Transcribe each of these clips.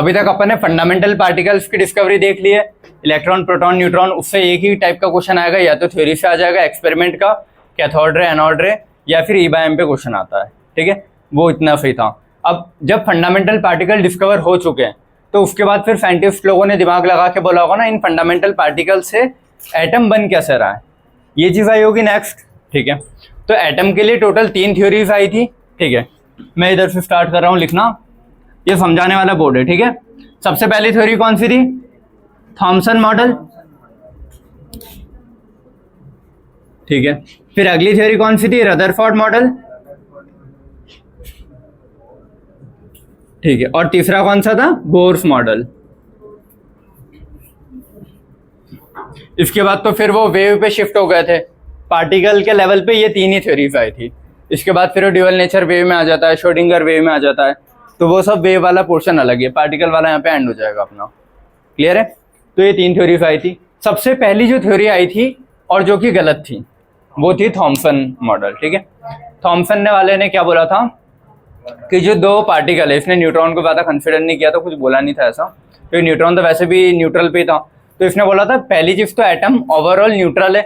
अभी तक अपन ने फंडामेंटल पार्टिकल्स की डिस्कवरी देख ली है, इलेक्ट्रॉन प्रोटॉन न्यूट्रॉन। उससे एक ही टाइप का क्वेश्चन आएगा, या तो थ्योरी से आ जाएगा एक्सपेरिमेंट का, कैथोड रे एनोड रे, या फिर E/M पे क्वेश्चन आता है। ठीक है, वो इतना सही था। अब जब फंडामेंटल पार्टिकल डिस्कवर हो चुके हैं तो उसके बाद फिर साइंटिस्ट लोगों ने दिमाग लगा के बोला होगा ना, इन फंडामेंटल पार्टिकल से एटम बन कैसे रहा है, ये चीज़ आई होगी नेक्स्ट। ठीक है, तो एटम के लिए टोटल 3 थ्योरीज आई थी। ठीक है, मैं इधर से स्टार्ट कर रहा हूँ लिखना, ये समझाने वाला बोर्ड है। ठीक है, सबसे पहली थ्योरी कौन सी थी? Thompson model. ठीक है, फिर अगली थ्योरी कौन सी थी? Rutherford model. ठीक है, और तीसरा कौन सा था? Bohr's model. इसके बाद तो फिर वो वेव पे शिफ्ट हो गए थे, पार्टिकल के लेवल पे ये 3 ही थ्योरीज आई थी। इसके बाद फिर वो ड्यूअल नेचर वेव में आ जाता है, श्रोडिंगर वेव में आ जाता है, तो वो सब वेव वाला पोर्शन अलग है, पार्टिकल वाला यहाँ पे एंड हो जाएगा अपना। क्लियर है? तो ये 3 थ्योरीज आई थी। सबसे पहली जो थ्योरी आई थी और जो कि गलत थी, वो थी थॉमसन मॉडल। ठीक है, थॉमसन ने वाले ने क्या बोला था कि जो 2 पार्टिकल है, इसने न्यूट्रॉन को ज़्यादा कंसिडर नहीं किया था, कुछ बोला नहीं था ऐसा, क्योंकि न्यूट्रॉन तो वैसे भी न्यूट्रल पे था। तो इसने बोला था पहली चीज़ तो एटम ओवरऑल न्यूट्रल है,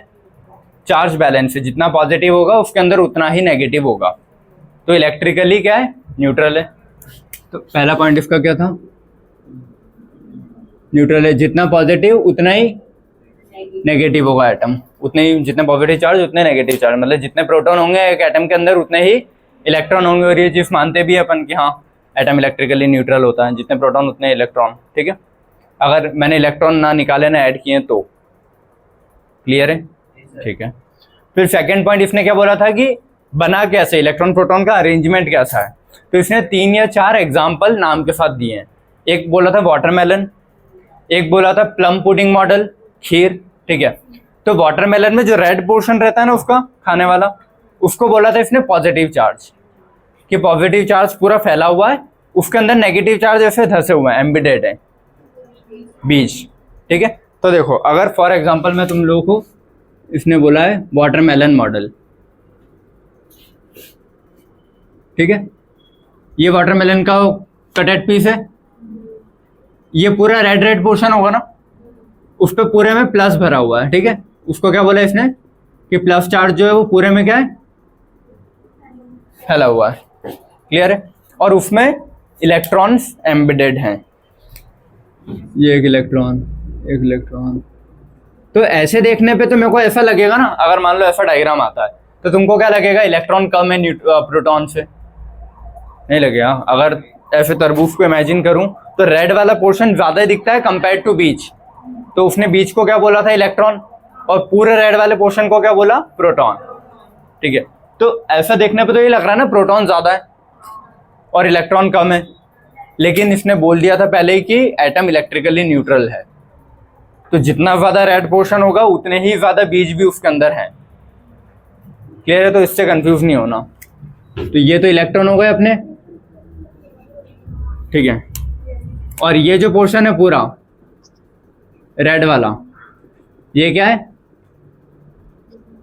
चार्ज बैलेंस है, जितना पॉजिटिव होगा उसके अंदर उतना ही नेगेटिव होगा, तो इलेक्ट्रिकली क्या है? न्यूट्रल है। तो पहला पॉइंट इसका क्या था? न्यूट्रल है, जितना पॉजिटिव उतना ही नेगेटिव होगा एटम, उतने ही, जितने पॉजिटिव चार्ज उतने नेगेटिव चार्ज, मतलब जितने प्रोटॉन होंगे एक एटम के अंदर उतने ही इलेक्ट्रॉन होंगे। और ये चीज़ मानते भी अपन कि हाँ एटम इलेक्ट्रिकली न्यूट्रल होता है, जितने प्रोटॉन उतने इलेक्ट्रॉन। ठीक है, अगर मैंने इलेक्ट्रॉन ना निकाले ना ऐड किए तो। क्लियर है? ठीक है, फिर सेकंड पॉइंट इसने क्या बोला था कि बना कैसे, इलेक्ट्रॉन प्रोटॉन का अरेंजमेंट कैसा है। तो इसने 3 या 4 एग्जाम्पल नाम के साथ दिए हैं। एक बोला था वाटरमेलन, एक बोला था प्लम पुडिंग मॉडल, खीर। ठीक है, तो वाटरमेलन में जो रेड पोर्शन रहता है ना उसका खाने वाला, उसको बोला था इसने पॉजिटिव चार्ज, कि पॉजिटिव चार्ज पूरा फैला हुआ है, उसके अंदर नेगेटिव चार्ज ऐसे धसे हुए हैं, एम्बेडेड है बीज। ठीक है, तो देखो अगर फॉर एग्जांपल मैं तुम लोगों को, इसने बोला है वाटरमेलन मॉडल। ठीक है, ये वाटरमेलन का कटेड पीस है, ये पूरा रेड रेड पोर्शन होगा ना, उस पर पूरे में प्लस भरा हुआ है। ठीक है, उसको क्या बोला इसने कि प्लस चार्ज जो है वो पूरे में क्या है? फैला हुआ है। क्लियर है? और उसमें इलेक्ट्रॉन्स एम्बेडेड हैं, ये एक इलेक्ट्रॉन, एक इलेक्ट्रॉन। तो ऐसे देखने पे तो मेरे को ऐसा लगेगा ना, अगर मान लो ऐसा डायग्राम आता है तो तुमको क्या लगेगा? इलेक्ट्रॉन कम है प्रोटॉन से, नहीं लगेगा। अगर ऐसे तरबूज को इमेजिन करूं तो रेड वाला पोर्शन ज्यादा दिखता है कंपेयर टू बीच, तो उसने बीच को क्या बोला था? इलेक्ट्रॉन, और पूरे रेड वाले पोर्शन को क्या बोला? प्रोटॉन। ठीक है, तो ऐसा देखने पे तो ये लग रहा है ना प्रोटॉन ज्यादा है और इलेक्ट्रॉन कम है, लेकिन इसने बोल दिया था पहले ही कि एटम इलेक्ट्रिकली न्यूट्रल है, तो जितना ज्यादा रेड पोर्शन होगा उतने ही ज्यादा बीज भी उसके अंदर है। क्लियर है? तो इससे कंफ्यूज नहीं होना। तो ये तो इलेक्ट्रॉन हो गए अपने। ठीक है, और ये जो पोर्शन है पूरा रेड वाला, ये क्या है?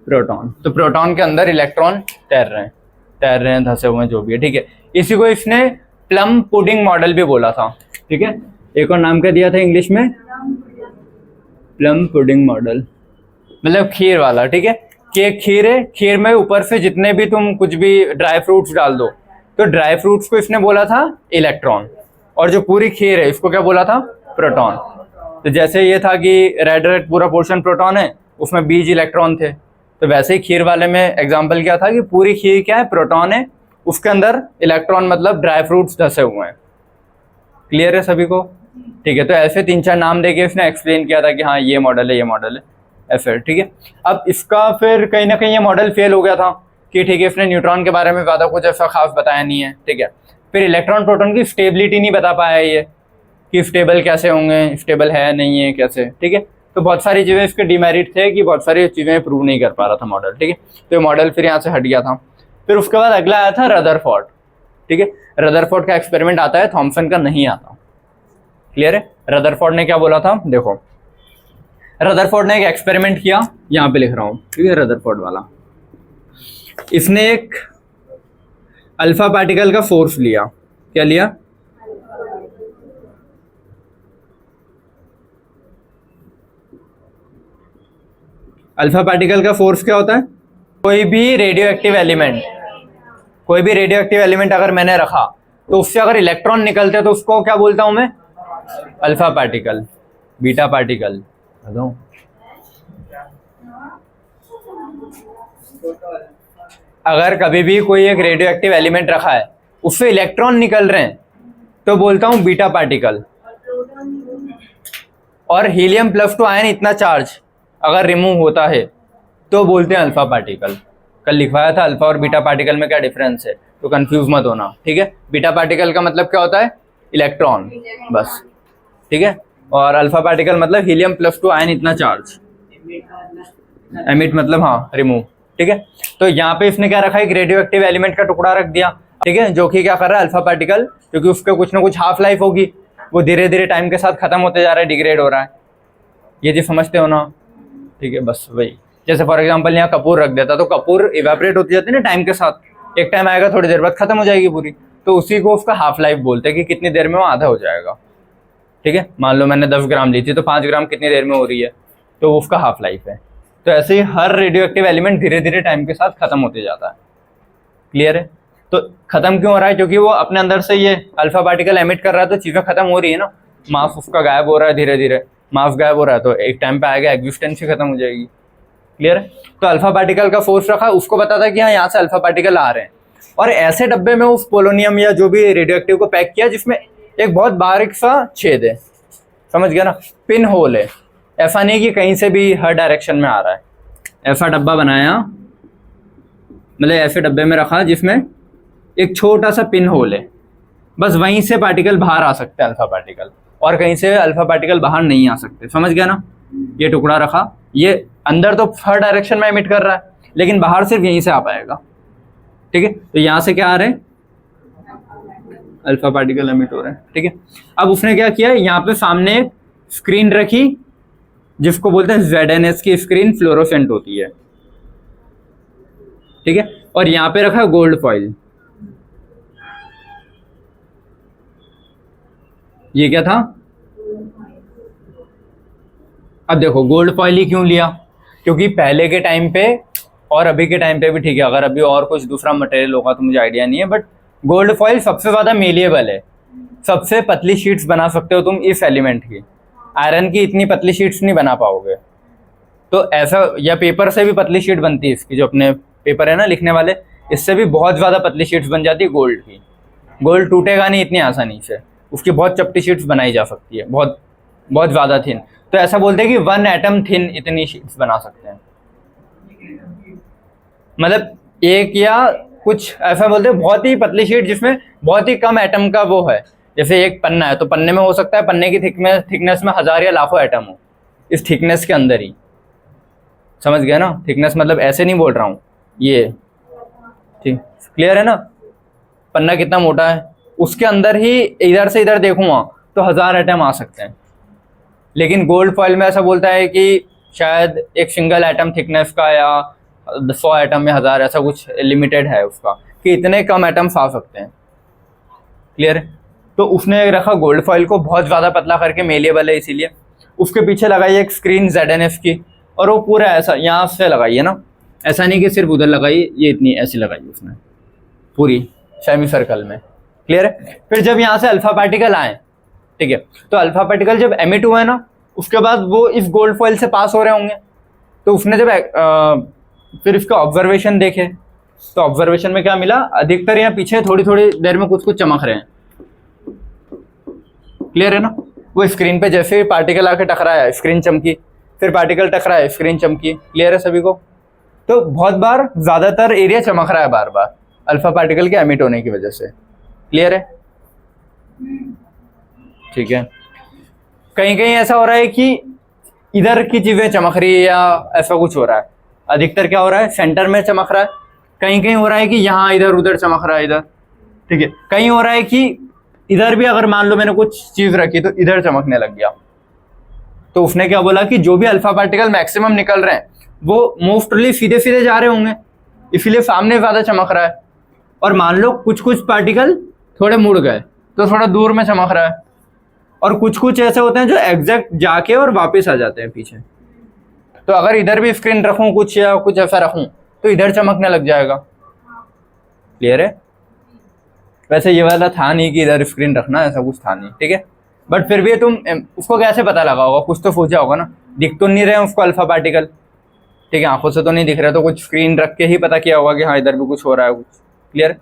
प्रोटॉन। तो प्रोटॉन के अंदर इलेक्ट्रॉन तैर रहे हैं, धसे हुए जो भी है। ठीक है, इसी को इसने प्लम पुडिंग मॉडल भी बोला था। ठीक है, एक और नाम क्या दिया था इंग्लिश में? प्लम पुडिंग मॉडल, मतलब खीर वाला। ठीक है, कि एक खीर है, खीर में ऊपर से जितने भी तुम कुछ भी ड्राई फ्रूट्स डाल दो, तो ड्राई फ्रूट्स को इसने बोला था इलेक्ट्रॉन, और जो पूरी खीर है इसको क्या बोला था? प्रोटॉन। तो जैसे ये था कि रेड रेड पूरा पोर्शन प्रोटॉन है, उसमें बीज इलेक्ट्रॉन थे, तो वैसे ही खीर वाले में एग्जाम्पल क्या था कि पूरी खीर क्या है? प्रोटॉन है, उसके अंदर इलेक्ट्रॉन मतलब ड्राई फ्रूट्स धसे हुए हैं। क्लियर है सभी को? ठीक है, तो ऐसे 3-4 नाम देके इसने एक्सप्लेन किया था कि हाँ ये मॉडल है, ये मॉडल है, ऐसे। ठीक है, अब इसका फिर कहीं ना कहीं ये मॉडल फेल हो गया था कि ठीक है इसने न्यूट्रॉन के बारे में ज़्यादा कुछ ऐसा खास बताया नहीं है। ठीक है, फिर इलेक्ट्रॉन प्रोटॉन की स्टेबिलिटी नहीं बता पाया ये कि स्टेबल कैसे होंगे, स्टेबल है नहीं है कैसे। ठीक है, तो बहुत सारी चीज़ें इसके डिमेरिट थे कि बहुत सारी चीज़ें प्रूव नहीं कर पा रहा था मॉडल। ठीक है, तो ये मॉडल फिर यहाँ से हट गया था। फिर उसके बाद अगला आया था रदरफोर्ड। ठीक है, रदरफोर्ड का एक्सपेरिमेंट आता है, थॉमसन का नहीं आता। क्लियर है? रदरफोर्ड ने क्या बोला था? देखो रदरफोर्ड ने एक एक्सपेरिमेंट किया, यहाँ पे लिख रहा हूँ। ठीक है, रदरफोर्ड वाला, इसने एक अल्फा पार्टिकल का फोर्स लिया। क्या लिया? अल्फा पार्टिकल का फोर्स क्या होता है? कोई भी रेडियो एक्टिव एलिमेंट अगर मैंने रखा तो उससे अगर इलेक्ट्रॉन निकलते हैं तो उसको क्या बोलता हूं मैं? Alpha particle, beta particle. अगर कभी भी कोई एक रेडियो एक्टिव एलिमेंट रखा है उससे इलेक्ट्रॉन निकल रहे हैं तो बोलता हूं बीटा पार्टिकल। और हीलियम +2 आयन इतना चार्ज अगर रिमूव होता है तो बोलते हैं अल्फा पार्टिकल। कल लिखवाया था अल्फा और बीटा पार्टिकल में क्या डिफरेंस है, तो कंफ्यूज मत होना, ठीक है। बीटा पार्टिकल का मतलब क्या होता है? इलेक्ट्रॉन, बस, ठीक है। और अल्फा पार्टिकल मतलब हीलियम +2 आयन इतना चार्ज। एमिट मतलब हाँ, रिमूव, ठीक है। तो यहाँ पे इसने क्या रखा है? एक रेडियो एक्टिव एलिमेंट का टुकड़ा रख दिया, ठीक है, जो कि क्या कर रहा है? अल्फा पार्टिकल, क्योंकि उसका कुछ ना कुछ हाफ लाइफ होगी, वो धीरे धीरे टाइम के साथ खत्म होते जा रहा है, डिग्रेड हो रहा है। ये चीज समझते हो ना? ठीक है, बस वही। जैसे फॉर एग्जांपल यहाँ कपूर रख देता तो कपूर इवेपोरेट होती जाती है ना टाइम के साथ, एक टाइम आएगा थोड़ी देर बाद खत्म हो जाएगी पूरी, तो उसी को उसका हाफ लाइफ बोलते हैं कि कितनी देर में वो आधा हो जाएगा, ठीक है। मान लो मैंने 10 ग्राम ली थी तो 5 ग्राम कितनी देर में हो रही है, तो उसका हाफ लाइफ है। तो ऐसे ही हर रेडियो एक्टिव एलिमेंट धीरे धीरे टाइम के साथ खत्म होते जाता है। क्लियर है? तो खत्म क्यों हो रहा है? क्योंकि वो अपने अंदर से ये अल्फा पार्टिकल एमिट कर रहा है तो चीजें खत्म हो रही है ना, मास उसका गायब हो रहा है, धीरे धीरे मास गायब हो रहा है, तो एक टाइम पे आएगा एग्जिस्टेंस ही खत्म हो जाएगी। क्लियर है? तो अल्फा पार्टिकल का फोर्स रखा, उसको पता था कि हाँ यहाँ से अल्फा पार्टिकल आ रहे हैं, और ऐसे डब्बे में उस पोलोनियम या जो भी रेडियो एक्टिव को पैक किया जिसमें एक बहुत बारीक सा छेद है, समझ गया ना, पिन होल है। ऐसा नहीं कि कहीं से भी हर डायरेक्शन में आ रहा है। ऐसा डब्बा बनाया, मतलब ऐसे डब्बे में रखा जिसमें एक छोटा सा पिन होल है, बस वहीं से पार्टिकल बाहर आ सकते हैं, अल्फा पार्टिकल, और कहीं से अल्फा पार्टिकल बाहर नहीं आ सकते। समझ गया ना? ये टुकड़ा रखा, ये अंदर तो हर डायरेक्शन में एमिट कर रहा है लेकिन बाहर सिर्फ यहीं से आ पाएगा, ठीक है। तो यहां से क्या आ रहे हैं? अल्फा पार्टिकल एमिट हो रहे हैं, ठीक है। अब उसने क्या किया, यहाँ पे सामने एक स्क्रीन रखी जिसको बोलते हैं ZNS की स्क्रीन, फ्लोरोसेंट होती है, ठीक है। और यहाँ पे रखा गोल्ड फॉइल। ये क्या था? अब देखो गोल्ड फॉइल ही क्यों लिया, क्योंकि पहले के टाइम पे और अभी के टाइम पे भी, ठीक है, अगर अभी और कुछ दूसरा मटेरियल होगा तो मुझे आइडिया नहीं है, बट गोल्ड फॉइल सबसे ज्यादा मेलिएबल है, सबसे पतली शीट्स बना सकते हो तुम इस एलिमेंट की। आयरन की इतनी पतली शीट्स नहीं बना पाओगे, तो ऐसा, या पेपर से भी पतली शीट बनती है इसकी, जो अपने पेपर है ना लिखने वाले, इससे भी बहुत ज्यादा पतली शीट्स बन जाती है गोल्ड की। गोल्ड टूटेगा नहीं इतनी आसानी से, उसकी बहुत चपटी शीट्स बनाई जा सकती है, बहुत बहुत ज्यादा थिन। तो ऐसा बोलते हैं कि 1 एटम थिन इतनी शीट्स बना सकते हैं, मतलब एक या कुछ ऐसा बोलते हैं बहुत ही पतली शीट जिसमें बहुत ही कम एटम का वो है। जैसे एक पन्ना है तो पन्ने में हो सकता है पन्ने की थिकनेस में 1000 या लाखों एटम हो इस थिकनेस के अंदर ही, समझ गया ना? थिकनेस मतलब ऐसे नहीं बोल रहा हूँ, ये ठीक क्लियर है ना? पन्ना कितना मोटा है, उसके अंदर ही इधर से इधर देखूंगा तो 1000 एटम आ सकते हैं। लेकिन गोल्ड फॉइल में ऐसा बोलता है कि शायद एक सिंगल एटम थिकनेस का या 100 एटम या 1000 ऐसा कुछ लिमिटेड है उसका, कि इतने कम एटम्स आ सकते हैं। क्लियर है? तो उसने रखा गोल्ड फॉइल को बहुत ज़्यादा पतला करके, मेलिएबल है इसीलिए। उसके पीछे लगाई एक स्क्रीन ZNF की, और वो पूरा ऐसा यहाँ से लगाई है ना, ऐसा नहीं कि सिर्फ उधर लगाई, ये इतनी ऐसी लगाई उसने पूरी सेमी सर्कल में। क्लियर है? फिर जब यहाँ से अल्फा पार्टिकल आए, ठीक है, तो अल्फा पार्टिकल जब एमिट हुए ना, उसके बाद वो इस गोल्ड फॉइल से पास हो रहे होंगे, तो उसने जब फिर इसका ऑब्जर्वेशन देखे तो ऑब्जर्वेशन में क्या मिला, अधिकतर यहाँ पीछे थोड़ी थोड़ी देर में कुछ कुछ चमक रहे हैं। क्लियर है ना? वो स्क्रीन पे जैसे ही पार्टिकल आके टकराया स्क्रीन चमकी, फिर पार्टिकल टकराया स्क्रीन चमकी। क्लियर है सभी को? तो बहुत बार ज्यादातर एरिया चमक रहा है बार बार अल्फा पार्टिकल के एमिट होने की वजह से। क्लियर है? ठीक है। कहीं कहीं ऐसा हो रहा है कि इधर की चीजें चमक रही है या ऐसा कुछ हो रहा है। अधिकतर क्या हो रहा है, सेंटर में चमक रहा है, कहीं कहीं हो रहा है कि यहाँ इधर उधर चमक रहा है इधर, ठीक है, कहीं हो रहा है कि इधर भी अगर मान लो मैंने कुछ चीज रखी तो इधर चमकने लग गया। तो उसने क्या बोला कि जो भी अल्फा पार्टिकल मैक्सिमम निकल रहे हैं वो मोस्टली सीधे सीधे जा रहे होंगे, इसीलिए सामने ज्यादा चमक रहा है। और मान लो कुछ कुछ पार्टिकल थोड़े मुड़ गए तो थोड़ा दूर में चमक रहा है, और कुछ कुछ ऐसे होते हैं जो एग्जैक्ट जाके और वापस आ जाते हैं पीछे। तो अगर इधर भी स्क्रीन रखूं कुछ या कुछ ऐसा रखूं तो इधर चमकने लग जाएगा। क्लियर है? वैसे ये वाला था नहीं कि इधर स्क्रीन रखना, ऐसा कुछ था नहीं, ठीक है। बट फिर भी तुम उसको कैसे पता लगा होगा, कुछ तो सोचा होगा ना। दिख तो नहीं रहे हैं उसको अल्फा पार्टिकल, ठीक है, आंखों से तो नहीं दिख रहा, तो कुछ स्क्रीन रख के ही पता किया होगा कि हाँ इधर भी कुछ हो रहा है कुछ। क्लियर?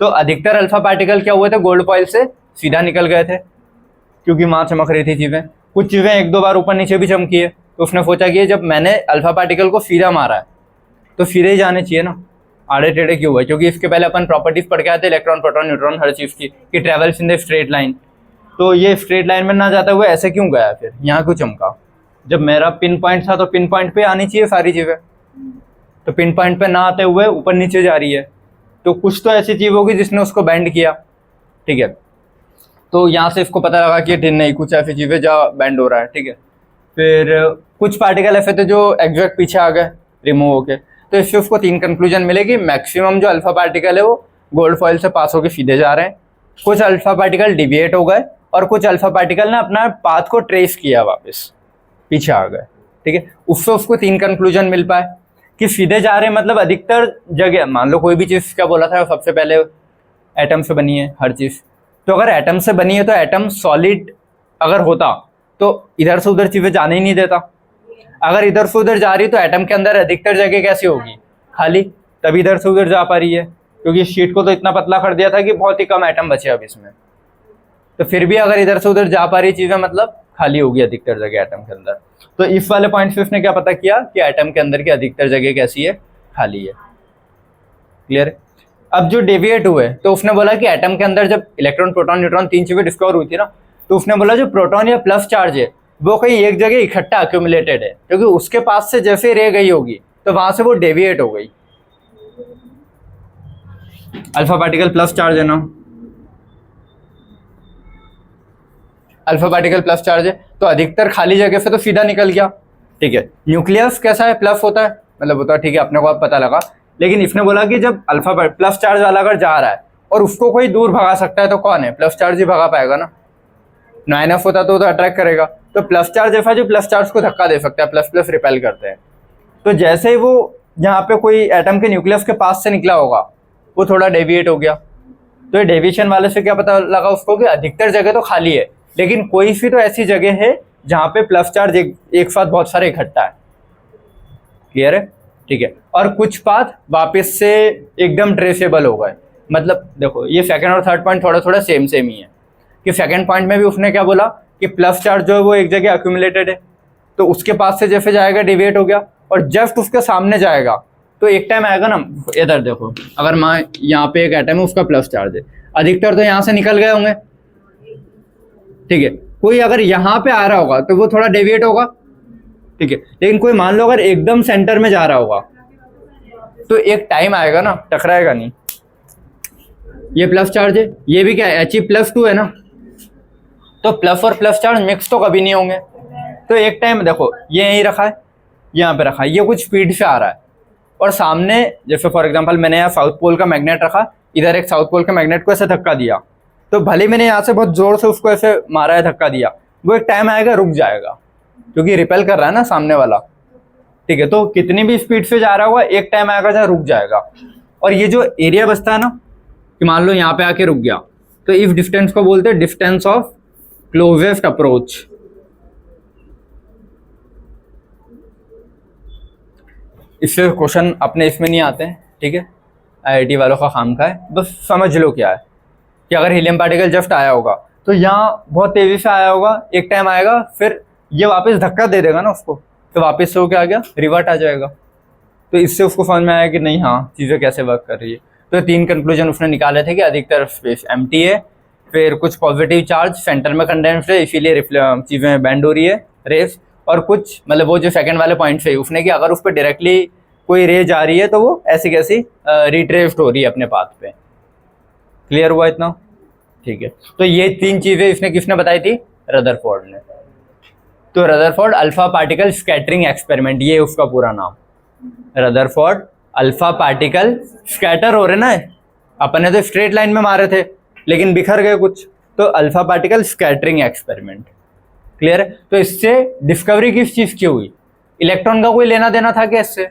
तो अधिकतर अल्फा पार्टिकल क्या हुए थे, गोल्ड फॉइल से सीधा निकल गए थे, क्योंकि वहाँ चमक रही थी चीज़ें। कुछ चीज़ें एक दो बार ऊपर नीचे भी चमकी है, तो उसने सोचा कि जब मैंने अल्फा पार्टिकल को सीधा मारा है तो सीधे ही जाने चाहिए ना, आड़े टेढ़े क्यों हुआ? क्योंकि इसके पहले अपन प्रॉपर्टीज पढ़ के आते इलेक्ट्रॉन प्रोटॉन न्यूट्रॉन हर चीज़ की, कि travels in the straight line. तो ये स्ट्रेट लाइन में ना जाता हुआ ऐसे क्यों गया? फिर यहाँ क्यों चमका? जब मेरा पिन पॉइंट था तो पिन पॉइंट पे आनी चाहिए सारी चीज़ें, तो पिन पॉइंट पे ना आते हुए ऊपर नीचे जा रही है, तो कुछ तो ऐसी चीज़ होगी जिसने उसको बैंड किया, ठीक है। तो यहाँ से इसको पता लगा कि नहीं कुछ ऐसी चीज़ें जहाँ बैंड हो रहा है, ठीक है। फिर कुछ पार्टिकल ऐसे थे जो एग्जैक्ट पीछे आ गए रिमूव होके, तो इससे उसको तीन कंक्लूजन मिले कि मैक्सिमम जो अल्फा पार्टिकल है वो गोल्ड फॉइल से पास होके सीधे जा रहे हैं, कुछ अल्फा पार्टिकल डिविएट हो गए, और कुछ अल्फा पार्टिकल ने अपना पाथ को ट्रेस किया, वापस पीछे आ गए, ठीक है। उससे उसको तीन कंक्लूजन मिल पाए कि सीधे जा रहे हैं, मतलब अधिकतर जगह, मान लो कोई भी चीज़ क्या बोला था सबसे पहले, एटम से बनी है हर चीज़, तो अगर एटम से बनी है तो एटम सॉलिड अगर होता तो इधर से उधर चीज़ें जाने ही नहीं देता। अगर इधर से उधर जा रही तो एटम के अंदर अधिकतर जगह कैसी होगी, खाली, तभी इधर से उधर जा पा रही है, क्योंकि इस शीट को तो इतना पतला कर दिया था कि बहुत ही कम एटम बचे अब इसमें। तो फिर भी अगर इधर से उधर जा पा रही चीज़ें, मतलब खाली होगी अधिकतर जगह एटम के अंदर। तो इस वाले पॉइंट से उसने क्या पता किया कि एटम के अंदर की अधिकतर जगह कैसी है, खाली है। क्लियर? अब जो डेविएट हुए तो उसने बोला कि एटम के अंदर जब इलेक्ट्रॉन प्रोटॉन न्यूट्रॉन तीन चीजें डिस्कवर हुई थी ना, तो उसने बोला जो प्रोटॉन या प्लस चार्ज है वो कहीं एक जगह इकट्ठा अक्यूमुलेटेड है, क्योंकि उसके पास से जैसे रे गई होगी तो वहां से वो डेविएट हो गई। अल्फा पार्टिकल प्लस चार्ज है ना, अल्फा पार्टिकल प्लस चार्ज है तो अधिकतर खाली जगह से तो सीधा निकल गया, ठीक है। न्यूक्लियस कैसा है, प्लस होता है, मतलब होता है, ठीक है, अपने को अब पता लगा। लेकिन इसने बोला कि जब अल्फा प्लस चार्ज वाला अगर जा रहा है और उसको कोई दूर भगा सकता है तो कौन है, प्लस चार्ज ही भगा पाएगा ना। नाइनफ होता तो अट्रैक्ट करेगा, तो प्लस चार्ज ऐसा जो प्लस चार्ज को धक्का दे सकता है, प्लस प्लस रिपेल करते हैं। तो जैसे ही वो यहाँ पे कोई एटम के न्यूक्लियस के पास से निकला होगा वो थोड़ा डेविएट हो गया। तो ये डेविएशन वाले से क्या पता लगा उसको कि अधिकतर जगह तो खाली है, लेकिन कोई सी तो ऐसी जगह है जहाँ पे प्लस चार्ज एक साथ बहुत सारे इकट्ठा है। क्लियर है? ठीक है। और कुछ पाथ वापस से एकदम ट्रेसेबल हो गए। मतलब देखो ये सेकंड और थर्ड पॉइंट थोड़ा थोड़ा सेम सेम ही है, कि सेकंड पॉइंट में भी उसने क्या बोला कि प्लस चार्ज जो है वो एक जगह अक्यूमुलेटेड है, तो उसके पास से जैसे जाएगा डिविएट हो गया, और जस्ट उसके सामने जाएगा तो एक टाइम आएगा ना, इधर देखो, अगर मैं यहाँ पे एक एटम है उसका प्लस चार्ज है, अधिकतर तो यहाँ से निकल गए होंगे, ठीक है। कोई अगर यहाँ पे आ रहा होगा तो वो थोड़ा डेविएट होगा, ठीक है। लेकिन कोई मान लो अगर एकदम सेंटर में जा रहा होगा तो एक टाइम आएगा ना, टकराएगा नहीं। ये प्लस चार्ज है, ये भी क्या है, He+2 है ना, तो प्लस और प्लस चार्ज मिक्स तो कभी नहीं होंगे। तो एक टाइम देखो ये यहीं रखा है, यहाँ पे रखा है, ये कुछ स्पीड से आ रहा है, और सामने जैसे फॉर एग्जांपल मैंने यहाँ साउथ पोल का मैग्नेट रखा, इधर एक साउथ पोल के मैग्नेट को ऐसे धक्का दिया, तो भले मैंने यहाँ से बहुत जोर से उसको ऐसे मारा है, धक्का दिया, वो एक टाइम आएगा रुक जाएगा, क्योंकि रिपेल कर रहा है ना सामने वाला, ठीक है। तो कितनी भी स्पीड से जा रहा होगा एक टाइम आएगा जहाँ रुक जाएगा। और ये जो एरिया बचता है ना, कि मान लो यहाँ पे आके रुक गया, तो इस डिस्टेंस को बोलते हैं डिस्टेंस ऑफ क्लोजेस्ट अप्रोच। इससे क्वेश्चन अपने इसमें नहीं आते हैं, ठीक है, IIT वालों का काम का है, बस समझ लो क्या है कि अगर हीलियम पार्टिकल जस्ट आया होगा तो यहाँ बहुत तेजी से आया होगा, एक टाइम आएगा फिर ये वापस धक्का दे देगा ना उसको, तो वापस से वो क्या आ गया, रिवर्ट आ जाएगा। तो इससे उसको समझ में आया कि नहीं हाँ चीज़ें कैसे वर्क कर रही है। तो तीन कंक्लूजन उसने निकाले थे कि अधिकतर स्पेस एम्प्टी है, फिर कुछ पॉजिटिव चार्ज सेंटर में कंडेंस्ड है इसीलिए चीज़ें बैंड हो रही है रेस, और कुछ मतलब वो जो सेकंड वाले पॉइंट से उसने कि अगर उस पर डायरेक्टली कोई रे जा रही है तो वो ऐसी कैसी रिट्रेस्ड हो रही है अपने पाथ पे। क्लियर हुआ इतना? ठीक है। तो ये तीन चीज़ें इसने किसने बताई थी, रदरफोर्ड ने। तो Rutherford alpha particle scattering experiment, ये उसका पूरा नाम, रदरफोर्ड अल्फा पार्टिकल स्कैटर हो रहे ना, अपन ने तो स्ट्रेट लाइन में मारे थे लेकिन बिखर गए कुछ, तो alpha particle scattering experiment. Clear है? तो इससे डिस्कवरी किस चीज़ की हुई, इलेक्ट्रॉन का कोई लेना देना था क्या इससे?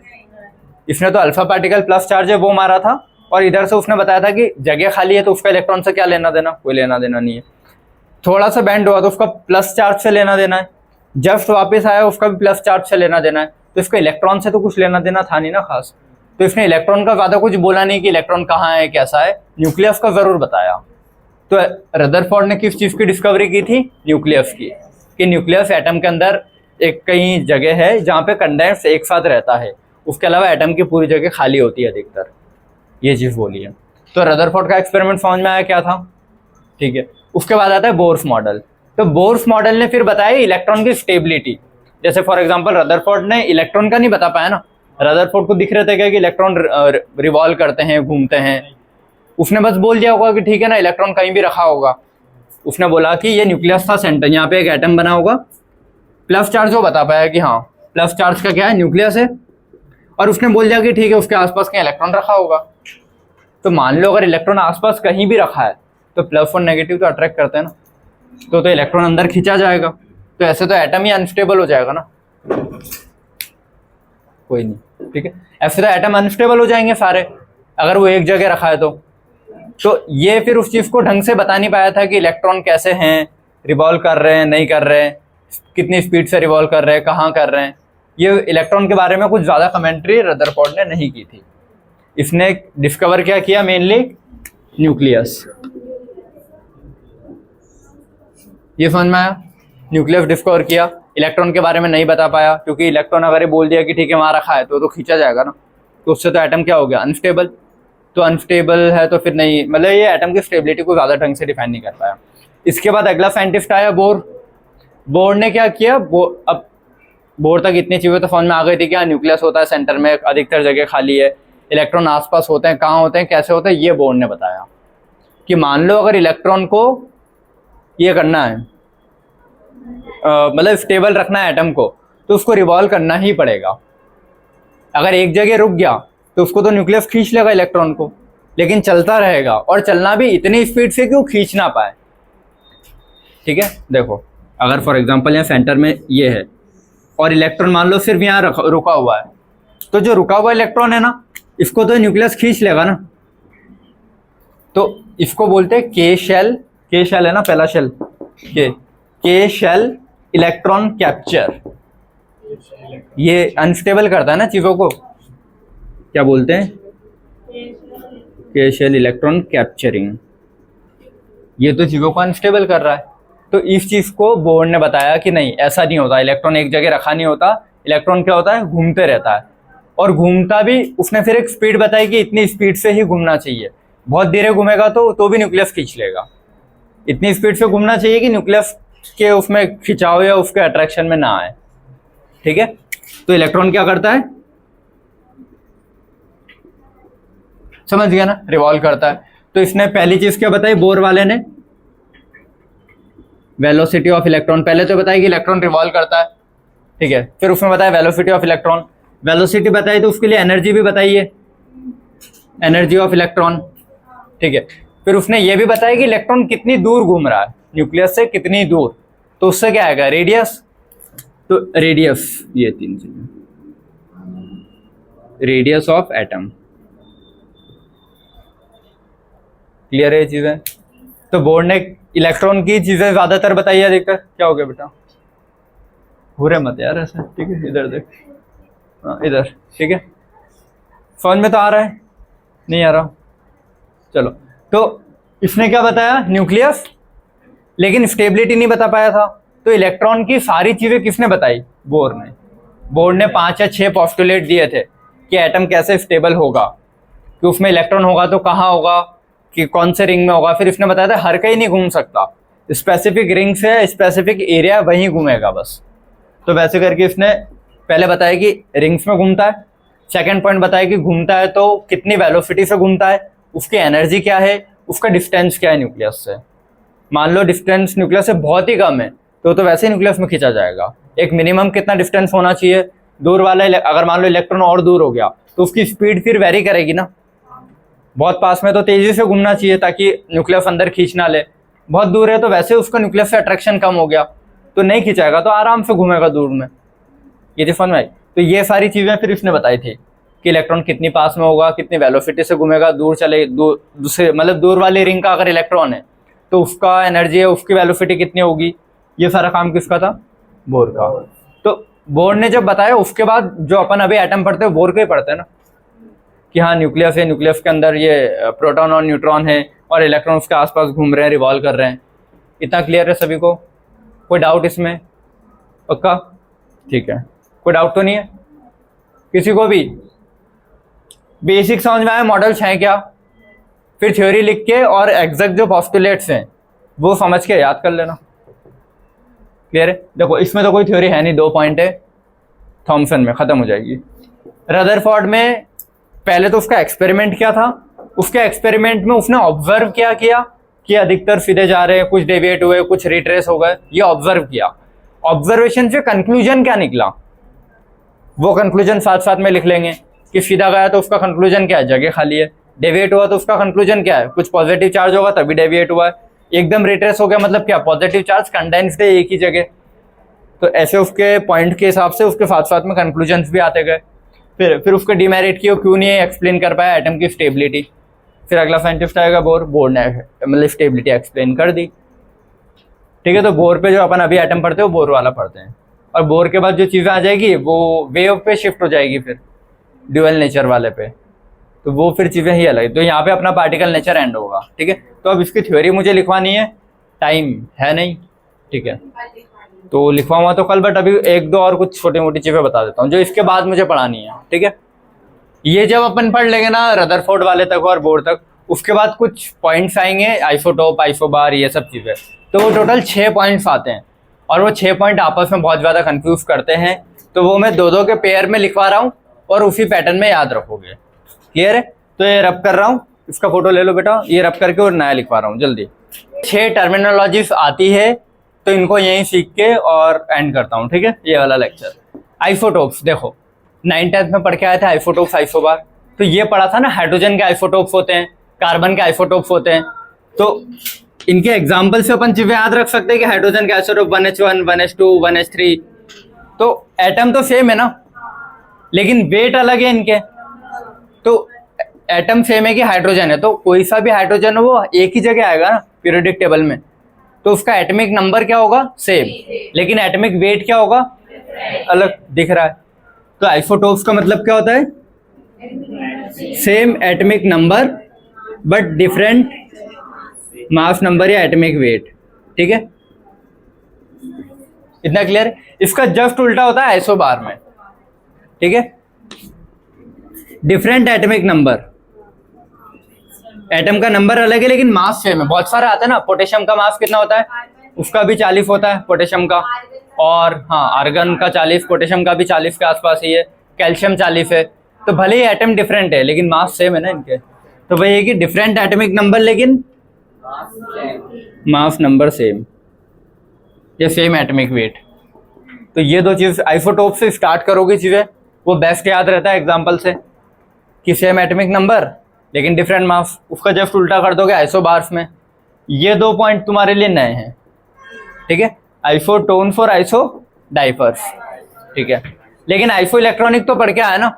इसने तो अल्फा पार्टिकल प्लस चार्ज है वो मारा था, और इधर से उसने बताया था कि जगह खाली है तो उसका इलेक्ट्रॉन से क्या लेना देना, कोई लेना देना नहीं है। थोड़ा सा बैंड हुआ तो उसका प्लस चार्ज से लेना देना है, जस्ट वापस आया उसका भी प्लस चार्ज से लेना देना है, तो इसका इलेक्ट्रॉन से तो कुछ लेना देना था नहीं ना खास। तो इसने इलेक्ट्रॉन का ज्यादा कुछ बोला नहीं कि इलेक्ट्रॉन कहाँ है कैसा है, न्यूक्लियस का जरूर बताया। तो रदरफोर्ड ने किस चीज की डिस्कवरी की थी? न्यूक्लियस की, कि न्यूक्लियस एटम के अंदर एक कहीं जगह है जहाँ पे कंडेंस एक साथ रहता है, उसके अलावा एटम की पूरी जगह खाली होती है अधिकतर, ये चीज बोली है। तो रदरफोर्ड का एक्सपेरिमेंट समझ में आया क्या था? ठीक है। उसके बाद आता है बोर्स मॉडल। तो बोर्स मॉडल ने फिर बताया इलेक्ट्रॉन की स्टेबिलिटी। जैसे फॉर एग्जांपल रदरफोर्ड ने इलेक्ट्रॉन का नहीं बता पाया ना, रदरफोर्ड को दिख रहे थे क्या कि इलेक्ट्रॉन रिवॉल्व करते हैं, घूमते हैं, उसने बस बोल दिया होगा कि ठीक है ना इलेक्ट्रॉन कहीं भी रखा होगा। उसने बोला कि ये न्यूक्लियस था सेंटर, यहाँ पे एक एटम बना होगा, प्लस चार्ज वो बता पाया कि हाँ प्लस चार्ज का क्या है, न्यूक्लियस है, और उसने बोल दिया कि ठीक है उसके आसपास कहीं इलेक्ट्रॉन रखा होगा। तो मान लो अगर इलेक्ट्रॉन आसपास कहीं भी रखा है तो प्लस और नेगेटिव तो अट्रैक्ट करते हैं ना, तो इलेक्ट्रॉन अंदर खींचा जाएगा, तो ऐसे तो एटम ही अनस्टेबल हो जाएगा ना, कोई नहीं, ठीक है, ऐसे तो एटम अनस्टेबल हो जाएंगे सारे अगर वो एक जगह रखा है तो ये फिर उस चीज को ढंग से बता नहीं पाया था कि इलेक्ट्रॉन कैसे हैं, रिवॉल्व कर रहे हैं नहीं कर रहे हैं, कितनी स्पीड से रिवॉल्व कर रहे हैं, कहाँ कर रहे हैं, ये इलेक्ट्रॉन के बारे में कुछ ज्यादा कमेंट्री रदरफोर्ड ने नहीं की थी। इसने डिस्कवर क्या किया? Mainly nucleus. ये समझ में आया? न्यूक्लियस डिस्कवर किया, इलेक्ट्रॉन के बारे में नहीं बता पाया, क्योंकि इलेक्ट्रॉन अगर ये बोल दिया कि ठीक है वहां रखा है तो खींचा जाएगा ना, तो उससे तो एटम क्या हो गया? अनस्टेबल। तो अनस्टेबल है तो फिर नहीं, मतलब ये एटम की स्टेबिलिटी को ज्यादा ढंग से डिफाइन नहीं कर पाया। इसके बाद अगला साइंटिस्ट आया बोर। बोर ने क्या किया? अब बोर तक इतनी चीजें तो समझ में आ गई थी कि न्यूक्लियस होता है सेंटर में, अधिकतर जगह खाली है, इलेक्ट्रॉन आसपास होते हैं, कहाँ होते हैं, कैसे होते हैं, ये बोर ने बताया कि मान लो अगर इलेक्ट्रॉन को ये करना है, मतलब स्टेबल रखना है एटम को, तो उसको रिवॉल्व करना ही पड़ेगा। अगर एक जगह रुक गया तो उसको तो न्यूक्लियस खींच लेगा इलेक्ट्रॉन को, लेकिन चलता रहेगा, और चलना भी इतनी स्पीड से कि वो खींच ना पाए। ठीक है, देखो अगर फॉर एग्जांपल यहाँ सेंटर में ये है और इलेक्ट्रॉन मान लो सिर्फ यहाँ रुका हुआ है, तो जो रुका हुआ इलेक्ट्रॉन है ना, इसको तो न्यूक्लियस खींच लेगा ना, तो इसको बोलते हैं के शेल। के शेल है ना पहला शेल, के शेल इलेक्ट्रॉन कैप्चर। ये अनस्टेबल करता है ना चीजों को, क्या बोलते हैं? के शेल इलेक्ट्रॉन कैप्चरिंग। ये तो चीजों को अनस्टेबल कर रहा है। तो इस चीज को बोर्ड ने बताया कि नहीं, ऐसा नहीं होता, इलेक्ट्रॉन एक जगह रखा नहीं होता, इलेक्ट्रॉन क्या होता है? घूमते रहता है, और घूमता भी उसने फिर एक स्पीड बताई कि इतनी स्पीड से ही घूमना चाहिए। बहुत धीरे घूमेगा तो भी न्यूक्लियस खींच लेगा। इतनी स्पीड से घूमना चाहिए कि न्यूक्लियस के उसमें खिंचाव या उसके अट्रैक्शन में ना आए। ठीक है, तो इलेक्ट्रॉन क्या करता है? समझ गया ना, रिवॉल्व करता है। तो इसने पहली चीज क्या बताई बोर वाले ने? Velocity of electron. पहले तो बताया कि इलेक्ट्रॉन रिवॉल्व करता है, ठीक है, फिर उसमें बताया वेलोसिटी ऑफ इलेक्ट्रॉन। वेलोसिटी बताई तो उसके लिए एनर्जी भी बताइए, एनर्जी ऑफ इलेक्ट्रॉन। ठीक है, फिर उसने ये भी बताया कि इलेक्ट्रॉन कितनी दूर घूम रहा है न्यूक्लियस से, कितनी दूर, तो उससे क्या आएगा? रेडियस। तो रेडियस, ये तीन चीजें, रेडियस ऑफ एटम। क्लियर है ये चीजें? तो बोर्ड ने इलेक्ट्रॉन की चीजें ज्यादातर बताई है। देखकर क्या हो गया बेटा? घूरे मत यार ऐसे, ठीक है, इधर देख, हाँ इधर, ठीक है, समझ में तो आ रहा है? नहीं आ रहा? चलो, तो इसने क्या बताया? न्यूक्लियस, लेकिन स्टेबिलिटी नहीं बता पाया था। तो इलेक्ट्रॉन की सारी चीजें किसने बताई? बोर ने। बोर्ड ने 5 या 6 पोस्टुलेट दिए थे कि एटम कैसे स्टेबल होगा, कि उसमें इलेक्ट्रॉन होगा तो कहाँ होगा, कि कौन से रिंग में होगा। फिर इसने बताया था हर कहीं नहीं घूम सकता, स्पेसिफिक रिंग से स्पेसिफिक एरिया वहीं घूमेगा बस। तो वैसे करके इसने पहले बताया कि रिंग्स में घूमता है, सेकंड पॉइंट बताया कि घूमता है तो कितनी वेलोसिटी से घूमता है, उसकी एनर्जी क्या है, उसका डिस्टेंस क्या है न्यूक्लियस से। मान लो डिस्टेंस न्यूक्लियस से बहुत ही कम है तो वैसे ही न्यूक्लियस में खींचा जाएगा। एक मिनिमम कितना डिस्टेंस होना चाहिए, दूर वाला अगर मान लो इलेक्ट्रॉन और दूर हो गया तो उसकी स्पीड फिर वेरी करेगी ना। बहुत पास में तो तेजी से घूमना चाहिए ताकि न्यूक्लियस अंदर खींच ना ले, बहुत दूर है तो वैसे उसका न्यूक्लियस से अट्रैक्शन कम हो गया तो नहीं खिंचाएगा, तो आराम से घूमेगा दूर में। ये चीज समझ में आई। तो ये सारी चीजें फिर इसने बताई थी कि इलेक्ट्रॉन कितनी पास में होगा, कितनी वेलोसिटी से घूमेगा, दूर चले दूसरे मतलब दूर वाली रिंग का अगर इलेक्ट्रॉन है तो उसका एनर्जी है, उसकी वेलोसिटी कितनी होगी। ये सारा काम किसका था? बोर का। तो बोर ने जब बताया उसके बाद जो अपन अभी एटम पढ़ते हैं बोर के ही पढ़ते हैं ना, कि हाँ न्यूक्लियस है, न्यूक्लियस के अंदर ये प्रोटॉन और न्यूट्रॉन है और इलेक्ट्रॉन उसके आसपास घूम रहे हैं, रिवॉल्व कर रहे हैं। इतना क्लियर है सभी को? कोई डाउट इसमें? पक्का? ठीक है, कोई डाउट तो नहीं है किसी को भी? बेसिक समझ में आया मॉडल्स हैं क्या? फिर थ्योरी लिख के और एग्जैक्ट जो पॉस्टुलेट्स हैं वो समझ के याद कर लेना। क्लियर है? देखो इसमें तो कोई थ्योरी है नहीं, 2 पॉइंट है, थॉमसन में खत्म हो जाएगी। रदरफोर्ड में पहले तो उसका एक्सपेरिमेंट क्या था, उसके एक्सपेरिमेंट में उसने ऑब्जर्व क्या किया कि अधिकतर सीधे जा रहे हैं, कुछ डेविएट हुए, कुछ रिट्रेस हो गए, ये ऑब्जर्व किया। ऑब्जर्वेशन से कंक्लूजन क्या निकला वो कंक्लूजन साथ साथ में लिख लेंगे कि सीधा गया तो उसका कंक्लूजन क्या है, जगह खाली है। डेविएट हुआ तो उसका कंक्लूजन क्या है, कुछ पॉजिटिव चार्ज होगा तभी डेविएट हुआ है। एकदम रिट्रेस हो गया मतलब क्या, पॉजिटिव चार्ज कंडेंस्ड है एक ही जगह। तो ऐसे उसके पॉइंट के हिसाब से उसके साथ साथ में कंक्लूजन्स भी आते गए। फिर उसके डिमेरिट की, क्यों नहीं एक्सप्लेन कर पाया एटम की स्टेबिलिटी। फिर अगला साइंटिस्ट आएगा बोर, बोर ने मतलब स्टेबिलिटी एक्सप्लेन कर दी। ठीक है, तो बोर पे जो अपन अभी एटम पढ़ते हैं वो बोर वाला पढ़ते हैं, और बोर के बाद जो चीज़ें आ जाएगी वो वेव पे शिफ्ट हो जाएगी, फिर ड्यूअल नेचर वाले पे, तो वो फिर चीज़ें ही अलग। तो यहाँ पे अपना पार्टिकल नेचर एंड होगा। ठीक है, तो अब इसकी थ्योरी मुझे लिखवानी है, टाइम है नहीं। ठीक है, तो लिखवाऊंगा तो कल, बट अभी 1-2 और कुछ छोटी मोटी चीज़ें बता देता हूँ जो इसके बाद मुझे पढ़ानी है। ठीक है, ये जब अपन पढ़ लेंगे ना रदरफोर्ड वाले तक और बोर तक, उसके बाद कुछ पॉइंट्स आएंगे, आइसोटोप, आइसोबार, ये सब चीज़ें। तो वो टोटल 6 पॉइंट्स आते हैं और वो 6 पॉइंट आपस में बहुत ज़्यादा कंफ्यूज करते हैं। तो वो मैं 2-2 के पेयर में लिखवा रहा हूँ और उसी पैटर्न में याद रखोगे। क्लियर है? तो ये रब कर रहा हूँ, इसका फोटो ले लो बेटा, ये रब करके और नया लिखवा रहा हूँ जल्दी। 6 टर्मिनोलॉजीज आती है तो इनको यहीं सीख के और एंड करता हूँ। ठीक है, ये वाला लेक्चर। आइसोटोप्स देखो 9th-10th में पढ़ के आए थे, आइसोटोप्स, आइसोबार। तो ये पढ़ा था ना, हाइड्रोजन के आइसोटोप्स होते हैं, कार्बन के आइसोटोप्स होते हैं। तो इनके एग्जाम्पल से अपन चीजें याद रख सकते हैं कि हाइड्रोजन के आइसोटोप 1H1, 1H2, 1H3। तो एटम तो सेम है ना, लेकिन वेट अलग है इनके। तो एटम सेम है कि हाइड्रोजन है, तो कोई सा भी हाइड्रोजन हो वो एक ही जगह आएगा ना पीरियोडिक टेबल में, तो उसका एटॉमिक नंबर क्या होगा, सेम, लेकिन एटॉमिक वेट क्या होगा, अलग दिख रहा है। तो आइसोटोप्स का मतलब क्या होता है, same atomic number but different mass number या एटॉमिक वेट। ठीक है, इतना क्लियर है? इसका जस्ट उल्टा होता है आइसोबार में। ठीक है, डिफरेंट एटॉमिक नंबर, एटम का नंबर अलग है लेकिन मास सेम है। बहुत सारे आते हैं ना, पोटेशियम का मास कितना होता है, उसका भी 40 होता है पोटेशियम का, और हाँ आर्गन का 40, पोटेशियम का भी 40 के आसपास ही है, कैल्शियम 40 है। तो भले ही एटम डिफरेंट है लेकिन मास सेम है ना इनके। तो वही है कि डिफरेंट एटॉमिक नंबर लेकिन मास नंबर सेम, या सेम एटॉमिक वेट। तो ये 2 चीज आइसोटोप से स्टार्ट करोगे चीजें, वो बेस्ट याद रहता है एग्जाम्पल से, कि सेम एटॉमिक नंबर लेकिन डिफरेंट मास। उसका जस्ट उल्टा कर दोगे आइसोबार्स में। ये 2 पॉइंट तुम्हारे लिए नए हैं। ठीक है, आइसोटोन्स और आइसो डाइपर्स। ठीक है, लेकिन आइसो इलेक्ट्रॉनिक तो पढ़ के आया ना।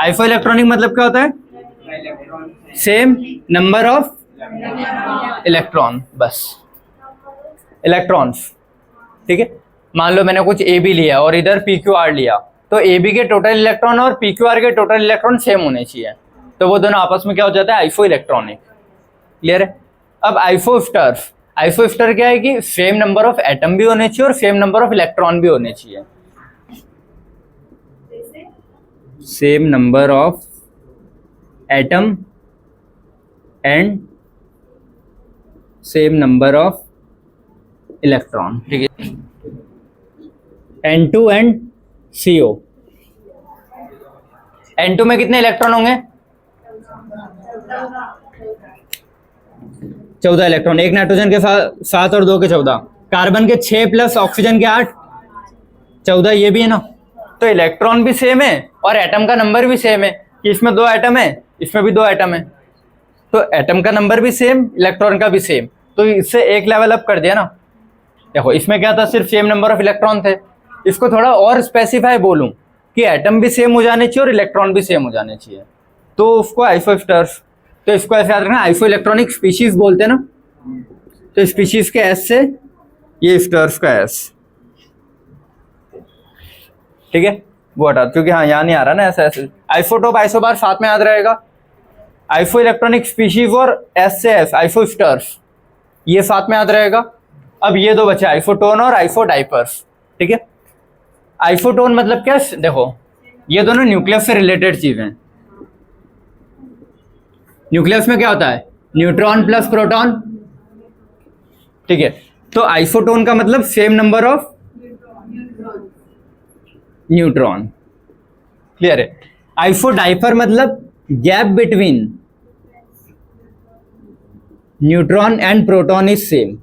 आइसो इलेक्ट्रॉनिक मतलब क्या होता है, सेम नंबर ऑफ इलेक्ट्रॉन, बस इलेक्ट्रॉन्स। ठीक है, मान लो मैंने कुछ ए बी लिया और इधर पी क्यू आर लिया, तो ए बी के टोटल इलेक्ट्रॉन और पी क्यू आर के टोटल इलेक्ट्रॉन सेम होने चाहिए, तो वो दोनों आपस में क्या हो जाता है, आइसो इलेक्ट्रॉनिक। क्लियर है? अब आइसोस्टर्स, आइसोस्टर क्या है कि सेम नंबर ऑफ एटम भी होने चाहिए और सेम नंबर ऑफ इलेक्ट्रॉन भी होने चाहिए। Same number of atom and same number of electron. ठीक है, N2 एंड CO। N2 में कितने इलेक्ट्रॉन होंगे, 14 इलेक्ट्रॉन। एक नाइट्रोजन के 7 और 2 के 14, कार्बन के 6 प्लस ऑक्सीजन के 8, 14 ये भी है ना। तो इलेक्ट्रॉन भी सेम है और एटम का नंबर भी सेम है, कि इसमें 2 एटम है, इसमें भी 2 एटम है, तो एटम का नंबर भी सेम, इलेक्ट्रॉन का भी सेम। तो इससे एक लेवल अप कर दिया ना। देखो इसमें क्या था, सिर्फ सेम नंबर ऑफ इलेक्ट्रॉन थे, इसको थोड़ा और स्पेसिफाई बोलूं कि एटम भी सेम हो जाने चाहिए और इलेक्ट्रॉन भी सेम हो जाने चाहिए, तो उसको आइसोस्टर्स, तो इसको ऐसे याद रखना, आइसो इलेक्ट्रॉनिक स्पीशीज बोलते हैं ना, तो स्पीशीज के एस से ये स्टर्स का एस, ठीक है, वो हटा क्योंकि हाँ यहाँ नहीं आ रहा ना ऐसे ऐसे। आइसोटोप आइसोबार साथ में याद रहेगा, आइसो इलेक्ट्रॉनिक स्पीशीज और एस से एस आइसोस्टर्स ये साथ में याद रहेगा। अब ये दो बचे आइसोटोन और आइसोडाइपर्स, ठीक है। आइसोटोन मतलब क्या, देखो ये दोनों न्यूक्लियस से रिलेटेड चीजें हैं। न्यूक्लियस में क्या होता है, न्यूट्रॉन प्लस प्रोटॉन, ठीक है। तो आइसोटोन का मतलब same number of neutron, clear है। आइसोडाइपर मतलब gap between neutron and proton is same.